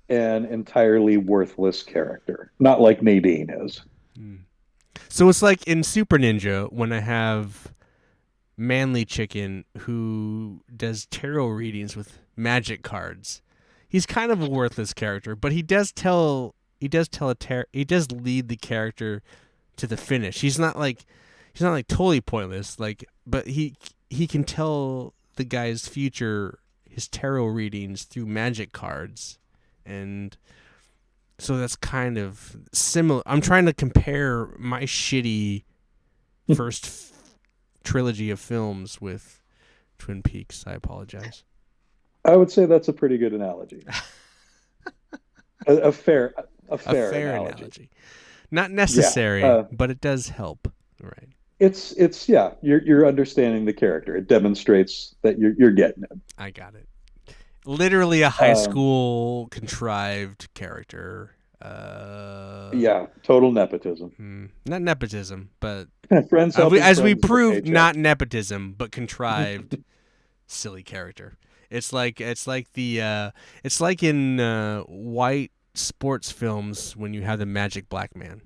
Speaker 2: an entirely worthless character. Not like Nadine is.
Speaker 1: so it's like in Super Ninja when I have Manly Chicken who does tarot readings with magic cards. He's kind of a worthless character, but he does lead the character to the finish. He's not like totally pointless, but he can tell the guy's future, his tarot readings through magic cards. And so that's kind of similar. I'm trying to compare my shitty first trilogy of films with Twin Peaks. I apologize.
Speaker 2: I would say that's a pretty good analogy. a fair
Speaker 1: A fair analogy. Not necessary, but it does help. Right.
Speaker 2: It's yeah. You're understanding the character. It demonstrates that you're getting it.
Speaker 1: I got it. Literally a high school contrived character.
Speaker 2: Yeah, total nepotism.
Speaker 1: Not nepotism, but
Speaker 2: Friends helping
Speaker 1: as we
Speaker 2: friends with a
Speaker 1: proved,
Speaker 2: paycheck.
Speaker 1: not nepotism, but contrived silly character. It's like in white sports films when you have the magic black man.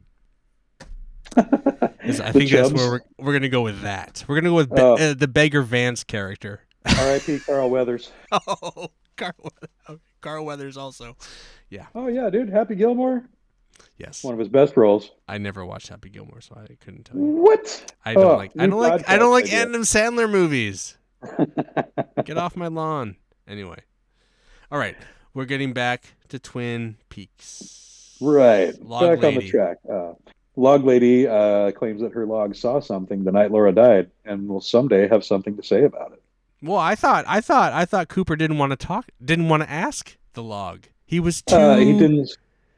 Speaker 1: I
Speaker 2: The
Speaker 1: think that's where
Speaker 2: Chubs.
Speaker 1: we're gonna go with that. We're gonna go with
Speaker 2: Oh,
Speaker 1: the Beggar Vance character.
Speaker 2: R.I.P. Carl Weathers.
Speaker 1: Oh, Carl Weathers also. Yeah.
Speaker 2: Oh yeah, dude. Happy Gilmore.
Speaker 1: Yes.
Speaker 2: One of his best roles.
Speaker 1: I never watched Happy Gilmore, so I couldn't tell you.
Speaker 2: What?
Speaker 1: I don't
Speaker 2: Oh,
Speaker 1: like. I
Speaker 2: new
Speaker 1: don't like. I don't
Speaker 2: podcast
Speaker 1: like
Speaker 2: idea.
Speaker 1: Adam Sandler movies. Get off my lawn. Anyway. All right. We're getting back to Twin Peaks.
Speaker 2: Right.
Speaker 1: Log
Speaker 2: Back on the
Speaker 1: Lady.
Speaker 2: track. Log Lady claims that her log saw something the night Laura died and will someday have something to say about it.
Speaker 1: Well, I thought Cooper didn't want to talk, didn't want to ask the log. He was
Speaker 2: He
Speaker 1: too.
Speaker 2: didn't.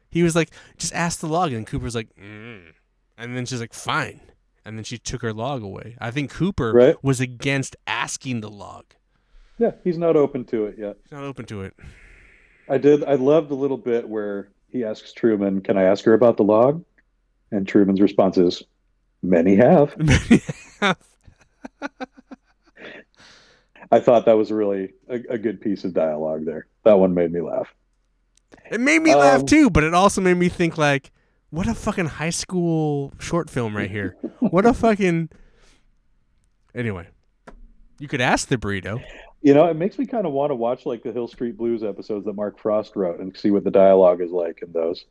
Speaker 1: He was like, just ask the log, and Cooper's like, and then she's like, fine, and then she took her log away. I think Cooper
Speaker 2: Right?
Speaker 1: was against asking the log.
Speaker 2: Yeah, he's not open to it yet.
Speaker 1: He's not open to it.
Speaker 2: I did. I loved the little bit where he asks Truman, "Can I ask her about the log?" And Truman's response is, "Many have." I thought that was really a good piece of dialogue there. That one made me laugh.
Speaker 1: It made me laugh too, but it also made me think like, what a fucking high school short film right here. What a fucking. Anyway, you could ask the burrito.
Speaker 2: You know, it makes me kind of want to watch like the Hill Street Blues episodes that Mark Frost wrote and see what the dialogue is like in those.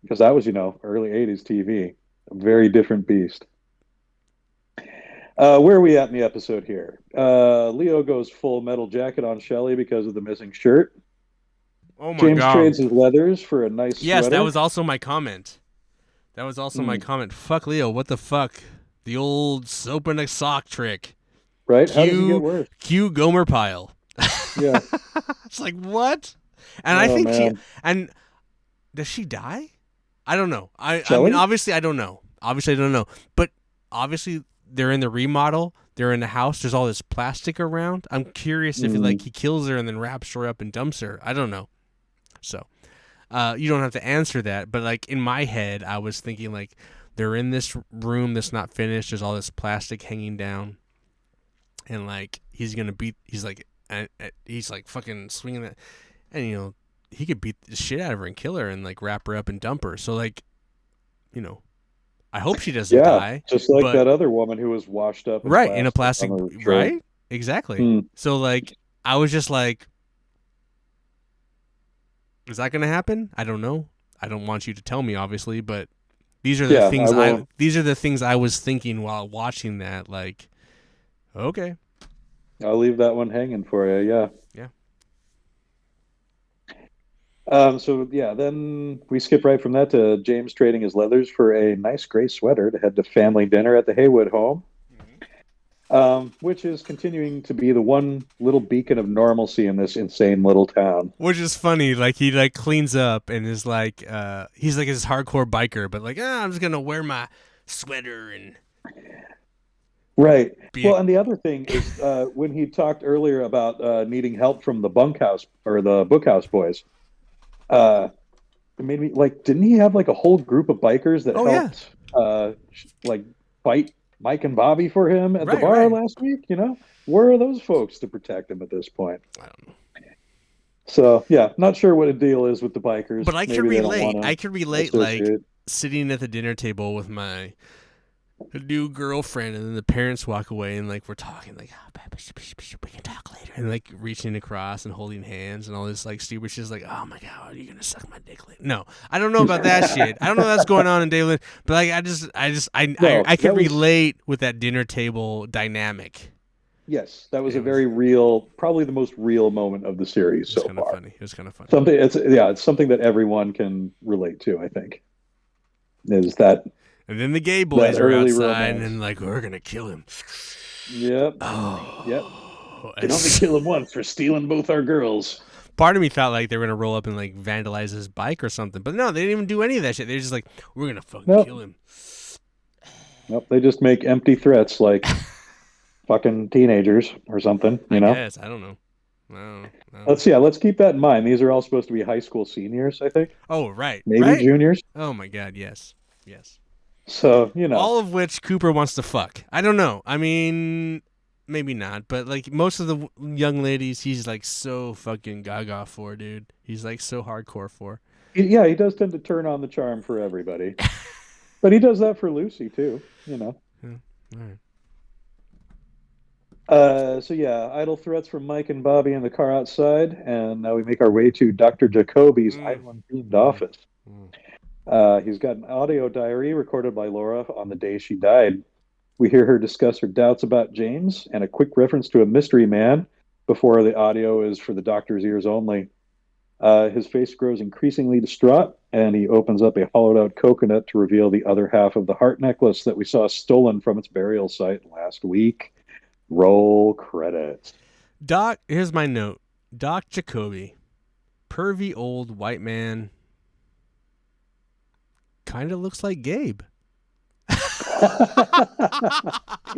Speaker 2: Because that was, early 80s TV. A very different beast. Where are we at in the episode here? Leo goes full metal jacket on Shelley because of the missing shirt.
Speaker 1: Oh my
Speaker 2: James
Speaker 1: god.
Speaker 2: trades his leathers for a nice
Speaker 1: Yes,
Speaker 2: sweater.
Speaker 1: that was also my comment. My comment. Fuck Leo, what the fuck? The old soap in a sock trick.
Speaker 2: Right? How does it get worse?
Speaker 1: Cue Gomer Pyle.
Speaker 2: Yeah.
Speaker 1: It's like, what? And I think and does she die? I don't know. I mean, obviously I don't know. But obviously they're in the remodel. They're in the house. There's all this plastic around. I'm curious if he kills her and then wraps her up and dumps her. I don't know. So, you don't have to answer that. But like in my head, I was thinking like they're in this room that's not finished. There's all this plastic hanging down, and like he's like fucking swinging that, and he could beat the shit out of her and kill her and like wrap her up and dump her. So like, I hope she doesn't die.
Speaker 2: Just like that other woman who was washed up
Speaker 1: in a plastic, right? Exactly. So like I was just like, is that going to happen? I don't know. I don't want you to tell me, obviously, but these are the things I was thinking while watching that. Like, okay,
Speaker 2: I'll leave that one hanging for you. Yeah. Then we skip right from that to James trading his leathers for a nice gray sweater to head to family dinner at the Haywood home, which is continuing to be the one little beacon of normalcy in this insane little town.
Speaker 1: Which is funny. Like he like cleans up and is like, he's like this hardcore biker, but like, I'm just gonna wear my sweater and.
Speaker 2: Right. Well, and the other thing is when he talked earlier about needing help from the bunkhouse or the bookhouse boys. It made me like, didn't he have like a whole group of bikers that helped like fight Mike and Bobby for him at the bar last week? Where are those folks to protect him at this point?
Speaker 1: I don't know.
Speaker 2: So yeah, not sure what the deal is with the bikers.
Speaker 1: But I can relate like sitting at the dinner table with my new girlfriend, and then the parents walk away, and like we're talking like, we can talk later, and like reaching across and holding hands and all this like stupid shit. Like, oh my god, are you gonna suck my dick later? No, I don't know about that shit. I don't know what's going on in Daily, but like I can relate with that dinner table dynamic.
Speaker 2: Yes, that was a very real, probably the most real moment of the series so far.
Speaker 1: It was kind of funny.
Speaker 2: It's something that everyone can relate to. I think is that.
Speaker 1: And then the gay boys are outside, and like, we're gonna kill him.
Speaker 2: Yep.
Speaker 1: Oh.
Speaker 2: Yep. They only kill him once for stealing both our girls.
Speaker 1: Part of me thought like they were gonna roll up and like vandalize his bike or something, but no, they didn't even do any of that shit. They're just like, we're gonna fucking kill him.
Speaker 2: Nope. They just make empty threats like fucking teenagers or something.
Speaker 1: I guess. I don't know.
Speaker 2: Let's yeah, let's keep that in mind. These are all supposed to be high school seniors, I think,
Speaker 1: Oh, right,
Speaker 2: maybe
Speaker 1: right.
Speaker 2: juniors.
Speaker 1: Oh my God, yes, yes.
Speaker 2: So
Speaker 1: All of which Cooper wants to fuck. I don't know. I mean, maybe not, but like most of the young ladies, he's like so fucking gaga for, dude. He's like so hardcore for.
Speaker 2: yeah, he does tend to turn on the charm for everybody, but he does that for Lucy too.
Speaker 1: Yeah. All right.
Speaker 2: So yeah, idle threats from Mike and Bobby in the car outside, and now we make our way to Dr. Jacoby's
Speaker 1: Mm,
Speaker 2: island-themed
Speaker 1: mm,
Speaker 2: office.
Speaker 1: mm.
Speaker 2: He's got an audio diary recorded by Laura on the day she died. We hear her discuss her doubts about James and a quick reference to a mystery man before the audio is for the doctor's ears only. His face grows increasingly distraught, and he opens up a hollowed out coconut to reveal the other half of the heart necklace that we saw stolen from its burial site last week. Roll credits.
Speaker 1: Doc, here's my note. Doc Jacoby, pervy old white man, kind of looks like Gabe.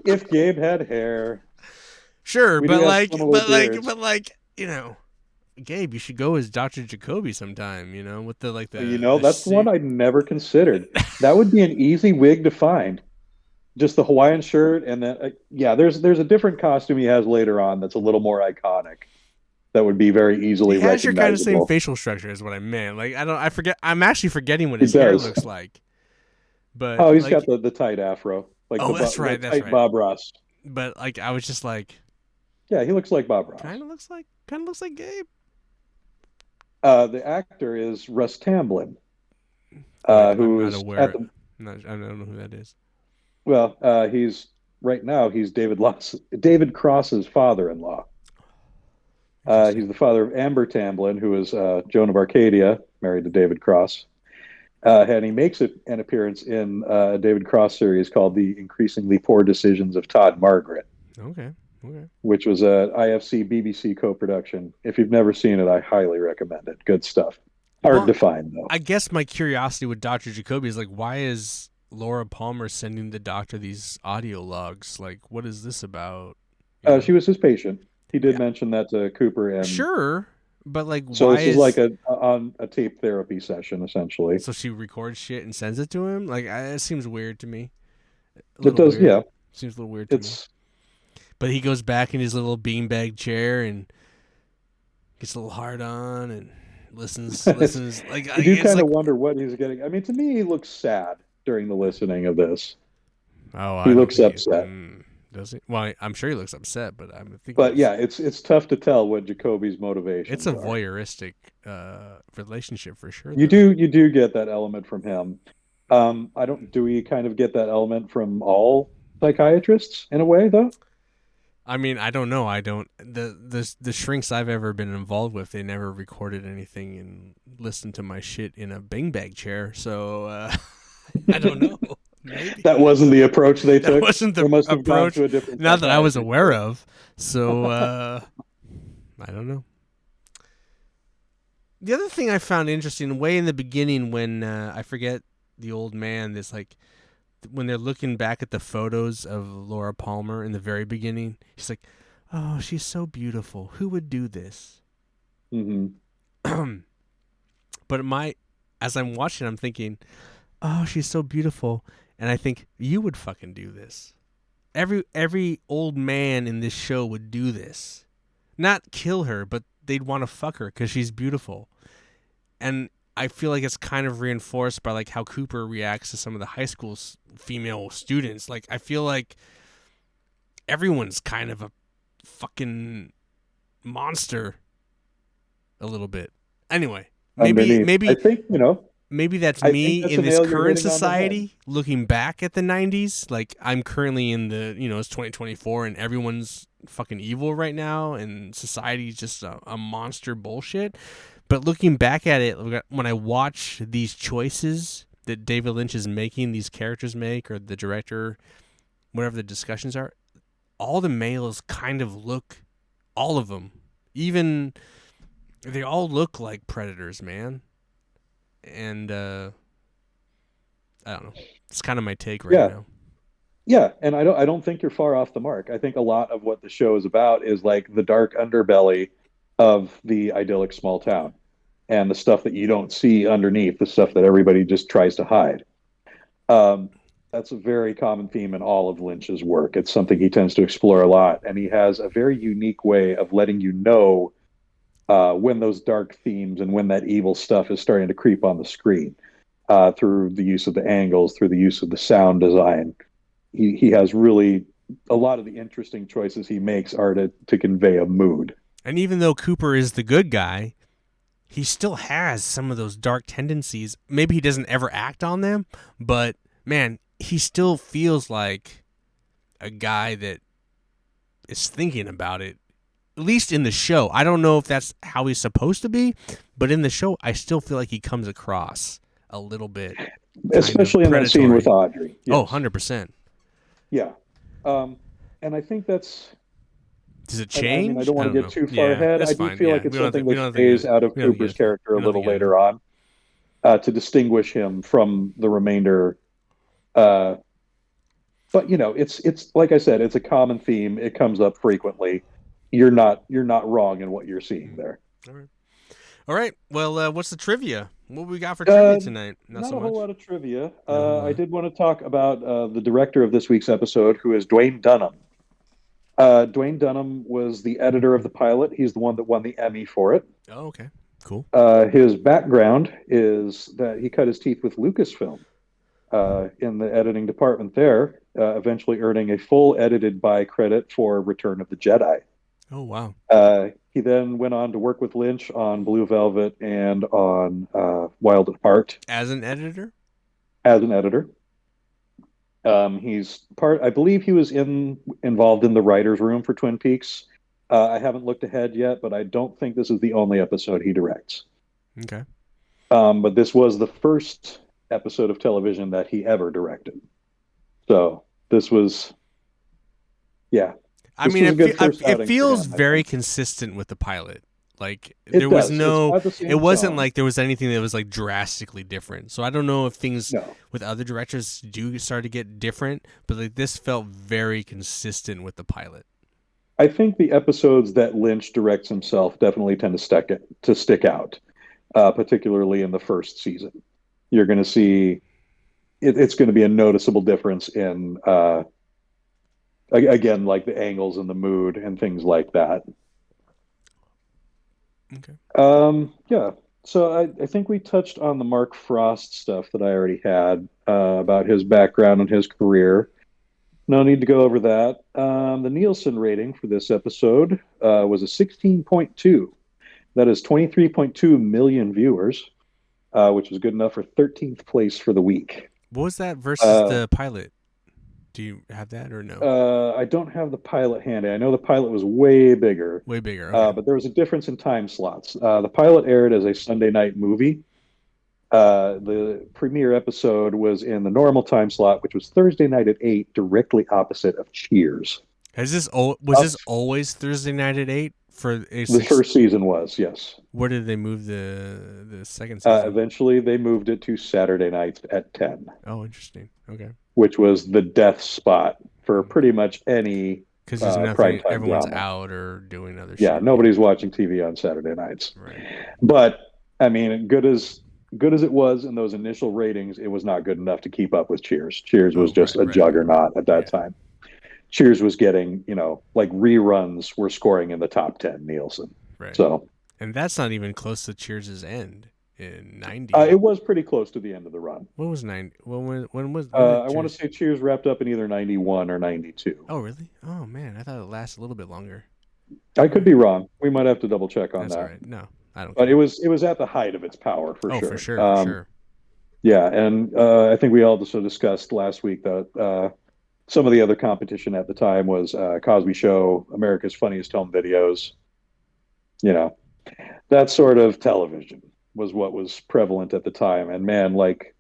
Speaker 2: If Gabe had hair,
Speaker 1: Sure,
Speaker 2: we do
Speaker 1: but
Speaker 2: have
Speaker 1: like,
Speaker 2: similar
Speaker 1: but like,
Speaker 2: beards.
Speaker 1: but like, Gabe, you should go as Dr. Jacoby sometime. With the like the
Speaker 2: That's the one
Speaker 1: suit.
Speaker 2: I'd never considered. That would be an easy wig to find. Just the Hawaiian shirt, and then yeah, there's a different costume he has later on that's a little more iconic. That would be very
Speaker 1: He
Speaker 2: easily
Speaker 1: has your kind of same
Speaker 2: recognizable.
Speaker 1: facial structure, is what I meant. Like, I forget. I'm actually forgetting what
Speaker 2: He
Speaker 1: his hair
Speaker 2: does.
Speaker 1: looks like. But
Speaker 2: Oh, he's got
Speaker 1: like,
Speaker 2: the tight afro, like
Speaker 1: oh, that's
Speaker 2: the
Speaker 1: right, that's
Speaker 2: tight
Speaker 1: right.
Speaker 2: Bob Ross.
Speaker 1: But like, I was just like,
Speaker 2: Yeah, he looks like Bob Ross.
Speaker 1: kind of looks like Gabe.
Speaker 2: The actor is Russ Tamblyn,
Speaker 1: I'm
Speaker 2: who
Speaker 1: not
Speaker 2: is at
Speaker 1: aware.
Speaker 2: the
Speaker 1: I don't know who that is.
Speaker 2: well. He's right now. He's David Cross's father-in-law. He's
Speaker 1: Interesting.
Speaker 2: the father of Amber Tamblyn, who is Joan of Arcadia, married to David Cross. And he makes an appearance in a David Cross series called The Increasingly Poor Decisions of Todd Margaret,
Speaker 1: Okay. Okay.
Speaker 2: which was a IFC BBC co-production. If you've never seen it, I highly recommend it. Good stuff. Hard
Speaker 1: Well,
Speaker 2: to find though.
Speaker 1: I guess my curiosity with Dr. Jacoby is like, why is Laura Palmer sending the doctor these audio logs? Like, what is this about? You
Speaker 2: She
Speaker 1: know?
Speaker 2: was his patient. He did
Speaker 1: Yeah,
Speaker 2: mention that to Cooper, and
Speaker 1: sure, but like,
Speaker 2: so
Speaker 1: why
Speaker 2: this is like
Speaker 1: is
Speaker 2: a tape therapy session essentially.
Speaker 1: so she records shit and sends it to him? Like, it seems weird to me. A
Speaker 2: It
Speaker 1: little
Speaker 2: does,
Speaker 1: weird.
Speaker 2: yeah.
Speaker 1: Seems a little weird to me.
Speaker 2: It's
Speaker 1: But he goes back in his little beanbag chair and gets a little hard on and listens. Like,
Speaker 2: you do
Speaker 1: it's
Speaker 2: kind of
Speaker 1: like,
Speaker 2: wonder what he's getting. I mean, to me, he looks sad during the listening of this.
Speaker 1: oh,
Speaker 2: He
Speaker 1: I don't
Speaker 2: looks
Speaker 1: think he.
Speaker 2: upset.
Speaker 1: Does he? Well, I'm sure he looks upset, but I'm thinking
Speaker 2: But yeah, it's tough to tell what Jacoby's
Speaker 1: it's a
Speaker 2: motivations are.
Speaker 1: voyeuristic relationship for sure,
Speaker 2: You
Speaker 1: though.
Speaker 2: do get that element from him. I don't do we kind of get that element from all psychiatrists in a way though?
Speaker 1: I mean, I don't know. I don't the shrinks I've ever been involved with. They never recorded anything and listened to my shit in a beanbag chair. So I don't know. Maybe
Speaker 2: That wasn't the approach they
Speaker 1: that
Speaker 2: took.
Speaker 1: wasn't
Speaker 2: They
Speaker 1: the
Speaker 2: must have gone
Speaker 1: approach.
Speaker 2: to a different
Speaker 1: Not that I was
Speaker 2: psychiatrist
Speaker 1: aware
Speaker 2: first.
Speaker 1: of. So I don't know. The other thing I found interesting, way in the beginning, when I forget the old man, this like when they're looking back at the photos of Laura Palmer in the very beginning, he's like, "Oh, she's so beautiful. Who would do this?"
Speaker 2: Hmm.
Speaker 1: But as I'm watching, I'm thinking, "Oh, she's so beautiful," and I think you would fucking do this. Every old man in this show would do this, not kill her, but they'd want to fuck her because she's beautiful. And I feel like it's kind of reinforced by like how Cooper reacts to some of the high school female students. Like I feel like everyone's kind of a fucking monster a little bit. Anyway, maybe
Speaker 2: Underneath.
Speaker 1: maybe
Speaker 2: You know,
Speaker 1: maybe that's
Speaker 2: I think
Speaker 1: me
Speaker 2: that's
Speaker 1: in
Speaker 2: a
Speaker 1: this
Speaker 2: nail you're
Speaker 1: current
Speaker 2: hitting on the head.
Speaker 1: society looking back at the 90s. Like I'm currently in it's 2024 and everyone's fucking evil right now and society's just a monster bullshit. But looking back at it, when I watch these choices that David Lynch is making, these characters make, or the director, whatever the discussions are, all the males kind of look, all of them, even they all look like predators, man. And I don't know. It's kind of my take right
Speaker 2: Yeah.
Speaker 1: now.
Speaker 2: Yeah, and I don't think you're far off the mark. I think a lot of what the show is about is like the dark underbelly of the idyllic small town and the stuff that you don't see underneath, the stuff that everybody just tries to hide. Um, that's a very common theme in all of Lynch's work. It's something he tends to explore a lot, and he has a very unique way of letting you know when those dark themes and when that evil stuff is starting to creep on the screen through the use of the angles, through the use of the sound design. He has really a lot of the interesting choices he makes are to convey a mood.
Speaker 1: And even though Cooper is the good guy, he still has some of those dark tendencies. Maybe he doesn't ever act on them, but man, he still feels like a guy that is thinking about it. At least in the show. I don't know if that's how he's supposed to be, but in the show, I still feel like he comes across a little bit,
Speaker 2: especially in that scene with Audrey.
Speaker 1: Yes. Oh, 100%.
Speaker 2: Yeah. And I think that's...
Speaker 1: Does it change?
Speaker 2: I mean, I don't want to get too far ahead. I do feel like it's something that stays out of Cooper's character a little later on to distinguish him from the remainder. But, it's like I said, it's a common theme. It comes up frequently. You're not wrong in what you're seeing there.
Speaker 1: All right. Well, what's the trivia? What we got for trivia tonight?
Speaker 2: Not so a whole lot of trivia. I did want to talk about the director of this week's episode, who is Dwayne Dunham. Dwayne Dunham was the editor of the pilot. He's the one that won the Emmy for it.
Speaker 1: Oh, okay. Cool.
Speaker 2: His background is that he cut his teeth with Lucasfilm in the editing department there, eventually earning a full edited by credit for Return of the Jedi.
Speaker 1: Oh, wow.
Speaker 2: He then went on to work with Lynch on Blue Velvet and on Wild at Heart.
Speaker 1: As an editor?
Speaker 2: As an editor. I believe he was involved in the writer's room for Twin Peaks. I haven't looked ahead yet, but I don't think this is the only episode he directs.
Speaker 1: Okay.
Speaker 2: But this was the first episode of television that he ever directed. So this was, yeah.
Speaker 1: I mean, it feels very consistent with the pilot. Like there was it wasn't like there was anything that was like drastically different. So I don't know if things with other directors do start to get different, but like this felt very consistent with the pilot.
Speaker 2: I think the episodes that Lynch directs himself definitely tend to stick out, particularly in the first season. You're going to see it's going to be a noticeable difference in again, like the angles and the mood and things like that.
Speaker 1: Okay.
Speaker 2: Yeah. So I think we touched on the Mark Frost stuff that I already had about his background and his career. No need to go over that. The Nielsen rating for this episode was a 16.2. That is 23.2 million viewers, which was good enough for 13th place for the week.
Speaker 1: What was that versus the pilot? Do you have that or no?
Speaker 2: I don't have the pilot handy. I know the pilot was way bigger.
Speaker 1: Way bigger. Okay.
Speaker 2: But there was a difference in time slots. The pilot aired as a Sunday night movie. The premiere episode was in the normal time slot, which was Thursday night at 8, directly opposite of Cheers.
Speaker 1: Was this always Thursday night at 8 for
Speaker 2: the first season? Was, yes.
Speaker 1: Where did they move the second season?
Speaker 2: Eventually, they moved it to Saturday nights at 10.
Speaker 1: Oh, interesting. Okay.
Speaker 2: Which was the death spot for pretty much any
Speaker 1: because there's nothing. Everyone's out or doing other shit.
Speaker 2: Yeah, nobody's watching TV on Saturday nights.
Speaker 1: Right.
Speaker 2: But I mean, good as it was in those initial ratings, it was not good enough to keep up with Cheers. Cheers was just a juggernaut at that time. Cheers was getting, like reruns were scoring in the top 10 Nielsen.
Speaker 1: Right.
Speaker 2: So,
Speaker 1: and that's not even close to Cheers' end in 90.
Speaker 2: It was pretty close to the end of the run.
Speaker 1: When was 90? When was?
Speaker 2: I want to say Cheers wrapped up in either 91 or 92.
Speaker 1: Oh, really? Oh man, I thought it lasted a little bit longer.
Speaker 2: I could be wrong. We might have to double check on
Speaker 1: that's
Speaker 2: that.
Speaker 1: All right. No, I don't.
Speaker 2: But it was at the height of its power for sure.
Speaker 1: For sure.
Speaker 2: Yeah, and I think we also discussed last week that some of the other competition at the time was Cosby Show, America's Funniest Home Videos. That sort of television was what was prevalent at the time. And man, like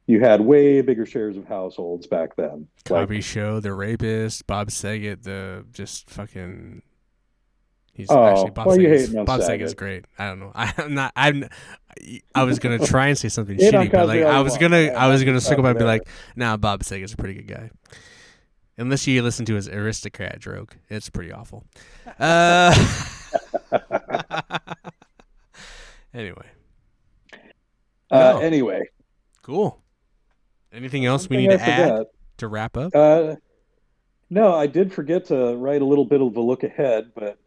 Speaker 2: you had way bigger shares of households back then.
Speaker 1: Cosby Show, The Rapist, Bob Saget, the just fucking. He's
Speaker 2: actually
Speaker 1: Bob Saget's great. I don't know. I was gonna try and say something shitty, but like I was gonna circle back and be like, nah, Bob Saget's a pretty good guy. Unless you listen to his aristocrat joke, it's pretty awful. Anyway. No.
Speaker 2: Anyway.
Speaker 1: Cool. Anything else
Speaker 2: One
Speaker 1: we
Speaker 2: thing
Speaker 1: need
Speaker 2: I
Speaker 1: to add
Speaker 2: forgot.
Speaker 1: to wrap up?
Speaker 2: No, I did forget to write a little bit of a look ahead, but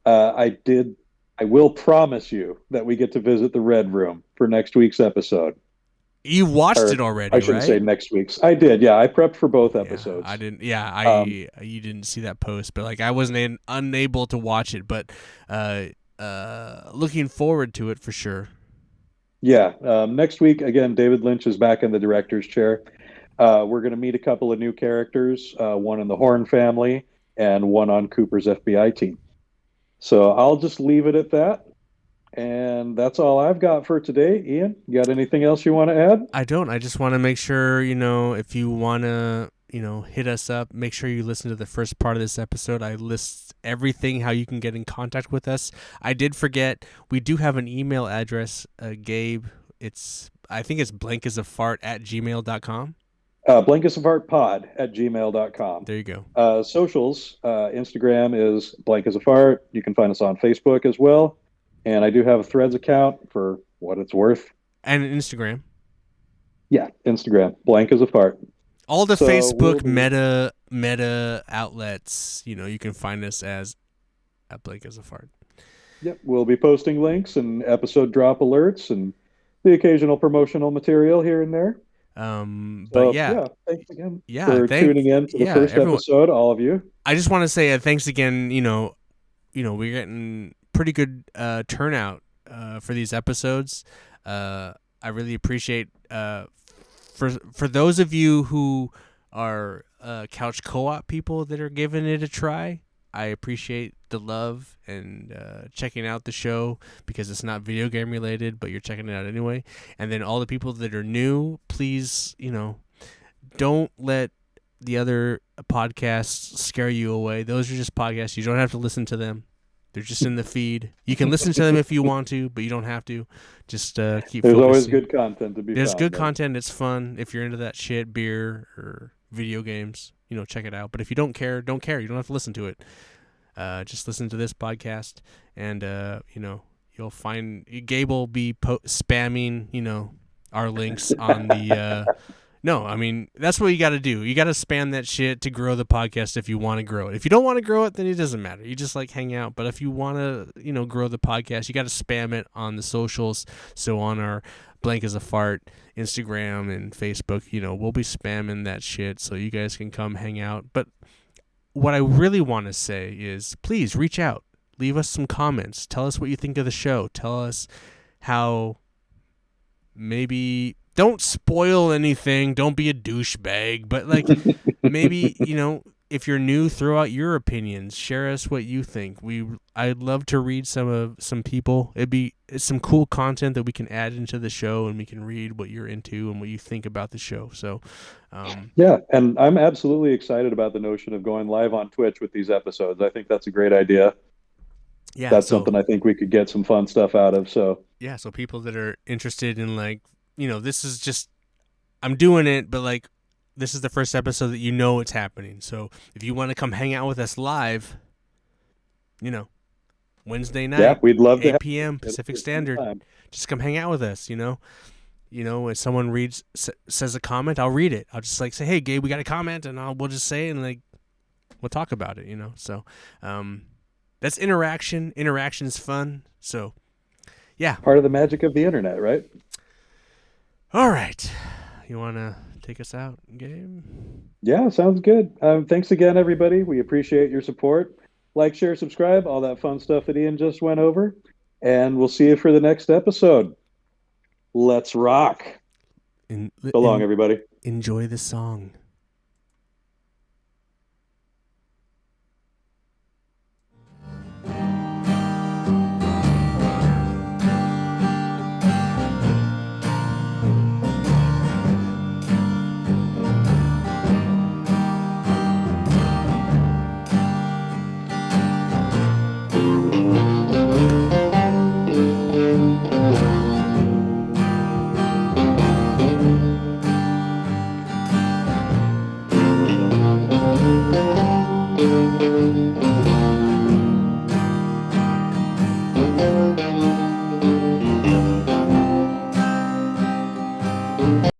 Speaker 2: I did. I will promise you that we get to visit the Red Room for next week's episode.
Speaker 1: You watched
Speaker 2: Or
Speaker 1: it
Speaker 2: I
Speaker 1: already,
Speaker 2: shouldn't say
Speaker 1: right?
Speaker 2: next week's. I did. Yeah, I prepped for both
Speaker 1: Yeah, I
Speaker 2: episodes.
Speaker 1: didn't. Yeah,
Speaker 2: Um,
Speaker 1: you didn't see that post, but like I wasn't unable to watch it, but looking forward to it for sure.
Speaker 2: yeah. Next week, again, David Lynch is back in the director's chair. We're going to meet a couple of new characters, one in the Horn family and one on Cooper's FBI team. So I'll just leave it at that. And that's all I've got for today. Ian, you got anything else you want to add?
Speaker 1: I don't. I just want to make sure, if you want to, hit us up, make sure you listen to the first part of this episode. I list everything, how you can get in contact with us. I did forget, we do have an email address, Gabe. I think it's blankasafart@gmail.com.
Speaker 2: Blankasapart@gmail.com.
Speaker 1: There you go.
Speaker 2: Socials, Instagram is blank as a fart. You can find us on Facebook as well. And I do have a Threads account for what it's worth.
Speaker 1: And Instagram.
Speaker 2: Yeah, Instagram, blank as a fart.
Speaker 1: All the
Speaker 2: So
Speaker 1: Facebook
Speaker 2: we'll
Speaker 1: meta outlets, you can find us at Blake as a Fart.
Speaker 2: Yep, we'll be posting links and episode drop alerts and the occasional promotional material here and there.
Speaker 1: But yeah.
Speaker 2: Yeah, thanks again for tuning in to the first
Speaker 1: everyone,
Speaker 2: episode, all of you.
Speaker 1: I just want to say thanks again. We're getting pretty good turnout for these episodes. I really appreciate for those of you who are couch co-op people that are giving it a try. I appreciate the love and checking out the show because it's not video game related, but you're checking it out anyway. And then all the people that are new, please, don't let the other podcasts scare you away. Those are just podcasts. You don't have to listen to them. They're just in the feed. You can listen to them if you want to, but you don't have to. Just keep
Speaker 2: There's
Speaker 1: focusing.
Speaker 2: always good content to be
Speaker 1: There's
Speaker 2: found.
Speaker 1: Good content. It's fun. If you're into that shit, beer or video games, check it out. But if you don't care, don't care. You don't have to listen to it. Just listen to this podcast, and you'll find Gabe will be spamming our links on the. No, I mean that's what you got to do. You got to spam that shit to grow the podcast if you want to grow it. If you don't want to grow it, then it doesn't matter. You just hang out. But if you want to grow the podcast, you got to spam it on the socials. So on our Blank as a Fart Instagram and Facebook, we'll be spamming that shit so you guys can come hang out. But what I really want to say is please reach out. Leave us some comments. Tell us what you think of the show. Tell us how maybe don't spoil anything. Don't be a douchebag. But maybe, if you're new, throw out your opinions. Share us what you think. I'd love to read some people. It's some cool content that we can add into the show, and we can read what you're into and what you think about the show. So,
Speaker 2: yeah, and I'm absolutely excited about the notion of going live on Twitch with these episodes. I think that's a great idea.
Speaker 1: Yeah,
Speaker 2: that's something I think we could get some fun stuff out of. So
Speaker 1: yeah, so people that are interested in this is just I'm doing it, but this is the first episode that it's happening. So if you want to come hang out with us live, Wednesday night,
Speaker 2: yeah, we'd love
Speaker 1: 8
Speaker 2: to
Speaker 1: p.m. Pacific Standard. Just come hang out with us. When someone says a comment, I'll read it. I'll just say, hey, Gabe, we got a comment, and we'll just say it, and we'll talk about it. So that's interaction. Interaction's fun. So yeah,
Speaker 2: part of the magic of the internet, right?
Speaker 1: All right, you want to take us out, Gabe?
Speaker 2: Yeah, sounds good. Thanks again, everybody. We appreciate your support. Like, share, subscribe, all that fun stuff that Ian just went over. And we'll see you for the next episode. Let's rock. So long, everybody.
Speaker 1: Enjoy the song.